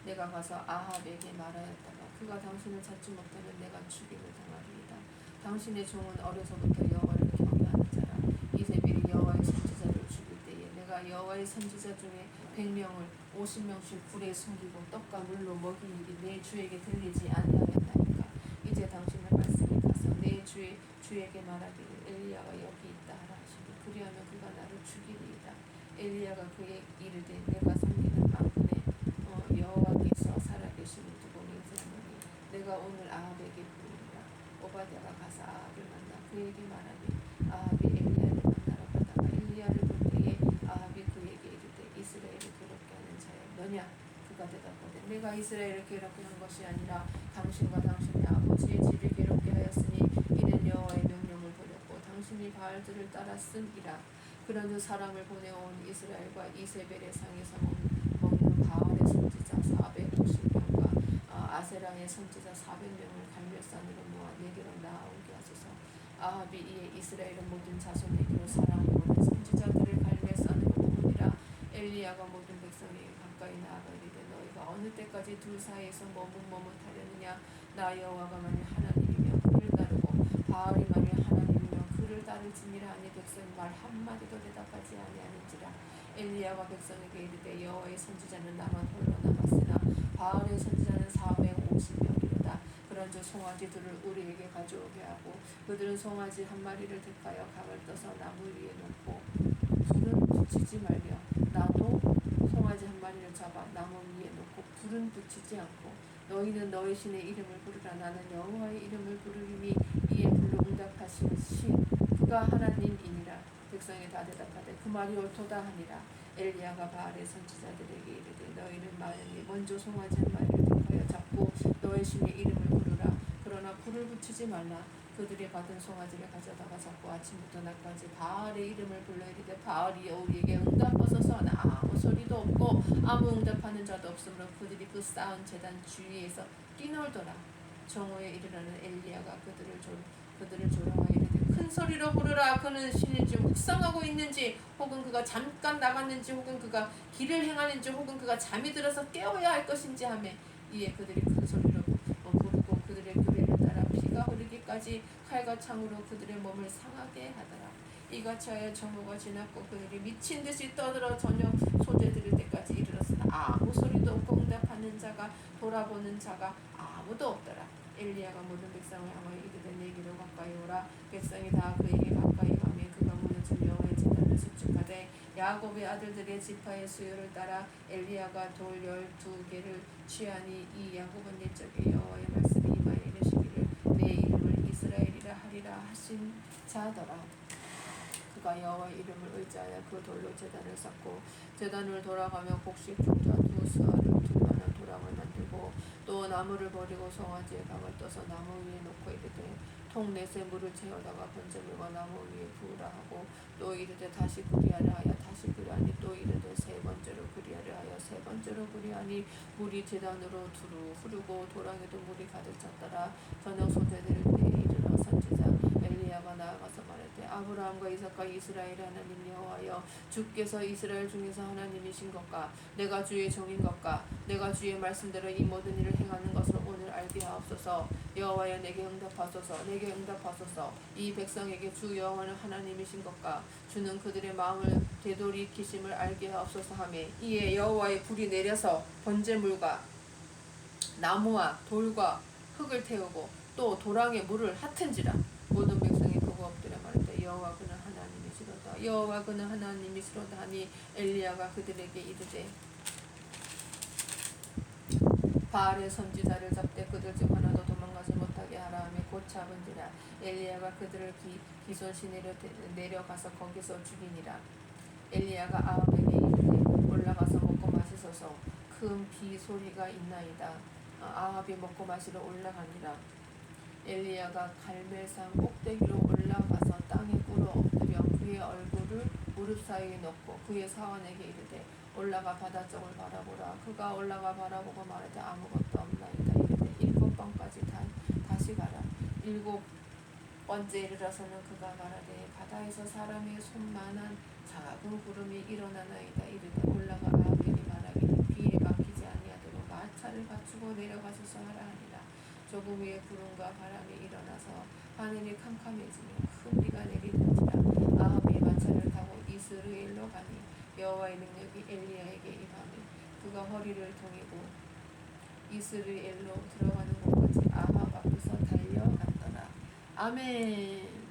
내가 가서 아합에게 말하였다가 그가 당신을 찾지 못하면 내가 죽임을 당하리이다. 당신의 종은 어려서부터 여호와를 경외하는 자라. 이세벨이 여호와의 선지자를 죽일 때에 내가 여호와의 선지자 중에 100명을 50명씩 불에 숨기고 떡과 물로 먹인 일이 내 주에게 들리지 아니하였나이까. 이제 당신의 말씀이 가서 내 주에게 말하기를 엘리야가 여기 있다 하라 하시니 그리하면 그가 나를 죽이리이다. 엘리야가 그에게 이르되 내가 섬기는 만군의 여호와께서 살아계심을 두고 맹세하노니 내가 오늘 아합에게 부르리라. 오바댜가 가서 아합을 만나 그에게 말하니 아합이 엘리야를 만나러 가다가 엘리야를 볼 때에 아합이 그에게 이르되 이스라엘을 괴롭게 하는 자여 너냐. 그가 대답하되 내가 이스라엘을 괴롭게 한 것이 아니라 당신과 당신의 아버지의 집을 괴롭게 하였으니 이는 여호와의 명령을 버렸고 당신이 바알들을 따랐음이라. 그런 후 사람을 보내온 이스라엘과 이세벨의 상에서 먹는 바알의 선지자 450명과 아세라의 선지자 400명을 갈멜산으로 모아 내게로 나아오게 하소서. 아합이 이에 이스라엘의 모든 자손에게로 사람을 보내 선지자들을 갈멜산으로 모으니라. 엘리야가 모든 백성에게 가까이 나아가 이르되 너희가 어느 때까지 둘 사이에서 머뭇머뭇하려느냐. 나 여호와가 만일 하나님이면 그를 따르고 바알이 만일 하나님이면 그를 따를지니라 하니 백성이 말 한마디도 대답하지 아니하는지라. 엘리야가 백성에게 이르되 여호와의 선지자는 나만 홀로 남았으나 바알의 선지자는 450명이로다. 그런즉 송아지들을 우리에게 가져오게 하고 그들은 송아지 한 마리를 택하여 각을 떠서 나무 위에 놓고 불은 붙이지 말며 나도 송아지 한 마리를 잡아 나무 위에 놓고 불은 붙이지 않고 너희는 너희 신의 이름을 부르라. 나는 여호와의 이름을 부르리니 이에 불로 응답하신 신 그가 하나님이니라. 백성이 다 대답하되 그 말이 옳도다 하니라. 엘리야가 바알의 선지자들에게 이르되 너희는 만일 먼저 송아지 한 마리를 택하여 잡고 너희 신의 이름을 부르라. 그러나 불을 붙이지 말라. 그들이 받은 송아지를 가져다가 잡고 아침부터 낮까지 바알의 이름을 불러 이르되 바알이 우리에게 응답하소서. 아무 소리도 없고 아무 응답하는 자도 없으므로 그들이 그 쌓은 제단 주위에서 뛰놀더라. 정오에 이르러는 엘리야가 그들을 조롱하여 이르되 큰 소리로 부르라. 그는 신인지 묵상하고 있는지 혹은 그가 잠깐 나갔는지 혹은 그가 길을 행하는지 혹은 그가 잠이 들어서 깨어야 할 것인지 하며 이에 그들이 큰 소리로 부르고 그들의 규례를 따라 피가 흐르기까지 칼과 창으로 그들의 몸을 상하게 하더라. 이같이 하여 정오가 지났고 그들이 미친 듯이 떠들어 저녁 소재 들을 때까지 이르렀으나 아무 소리도 없고 응답하는 자가 돌아보는 자가 아무도 없더라. 엘리야가 모든 백성을 향하여 이르되 내게로 가까이 오라. 백성이 다 그에게 가까이 가며 그가 무너진 여호와의 제단을 수축하되 야곱의 아들들의 지파의 수요를 따라 엘리야가 돌 12개를 취하니 이 야곱은 옛적에 여호와의 말씀이 이마에 이르시기를 내 이름을 이스라엘이라 하리라 하신 자더라. 그가 여호와의 이름을 의지하여 그 돌로 제단을 쌓고 제단을 돌아가며 곡식 종자 두 수알을 둘만한 도랑을 만들고 또 나무를 버리고 송아지의 각을 떠서 나무 위에 놓고 이르되 통 넷에 물을 채우다가 번제물과 나무 위에 부으라 하고 또 이르되 다시 그리하려 하여 다시 그리하니 또 이르되 세 번째로 그리하려 하여 세 번째로 그리하니 물이 제단으로 두루 흐르고 도랑에도 물이 가득 찼더라. 저녁 소재될 때에 이르러 선지자 엘리야가 나아가서 말했되 아브라함과 이삭과 이스라엘의 하나님 여호와여 주께서 이스라엘 중에서 하나님이신 것과 내가 주의 종인 것과 내가 주의 말씀대로 이 모든 일을 행하는 것을 오늘 알게 하옵소서. 여호와여 내게 응답하소서. 내게 응답하소서. 이 백성에게 주 여호와는 하나님이신 것과 주는 그들의 마음을 되돌이키심을 알게 하옵소서 하며 이에 여호와의 불이 내려서 번제물과 나무와 돌과 흙을 태우고 또 도랑에 물을 핫은지라. 모든 백성이 보고 엎드려 말하되 여호와 그는 하나님이시로다. 여호와 그는 하나님이시로다 하니 엘리야가 그들에게 이르되 바알의 선지자를 잡되 그들 중 하나도 도망가지 올라가지 못하게 하라 하며 곧 잡은지라. 엘리야가 그들을 기손 시내로 내려가서 거기서 죽이니라. 엘리야가 아합에게 이르되 올라가서 먹고 마시소서. 큰 비 소리가 있나이다. 아합이 먹고 마시러 올라가니라. 엘리야가 갈멜산 꼭대기로 올라가서 땅에 꿇어 엎드려 그의 얼굴을 무릎 사이에 넣고 그의 사원에게 이르되 올라가 바다 쪽을 바라보라. 그가 올라가 바라보고 말하되 아무것도 없나이다. 이르되 7번까지 다시 가라. 7번째 이르러서는 그가 말하되 바다에서 사람의 손만한 작은 구름이 일어나나이다. 이르되 올라가 아합에게 말하기를 비에 막히지 아니하도록 마차를 갖추고 내려가소서 하라 하니라. 조금 후에 구름과 바람이 일어나서 하늘이 캄캄해지며 큰 비가 내리는지라. 아합이 마차를 타고 이스라엘로 가니 여호와의 능력이 엘리야에게 임하며 그가 허리를 동이고 이스라엘로 들어가는 곳까지 아합 앞에서 달려갔더라. 아멘.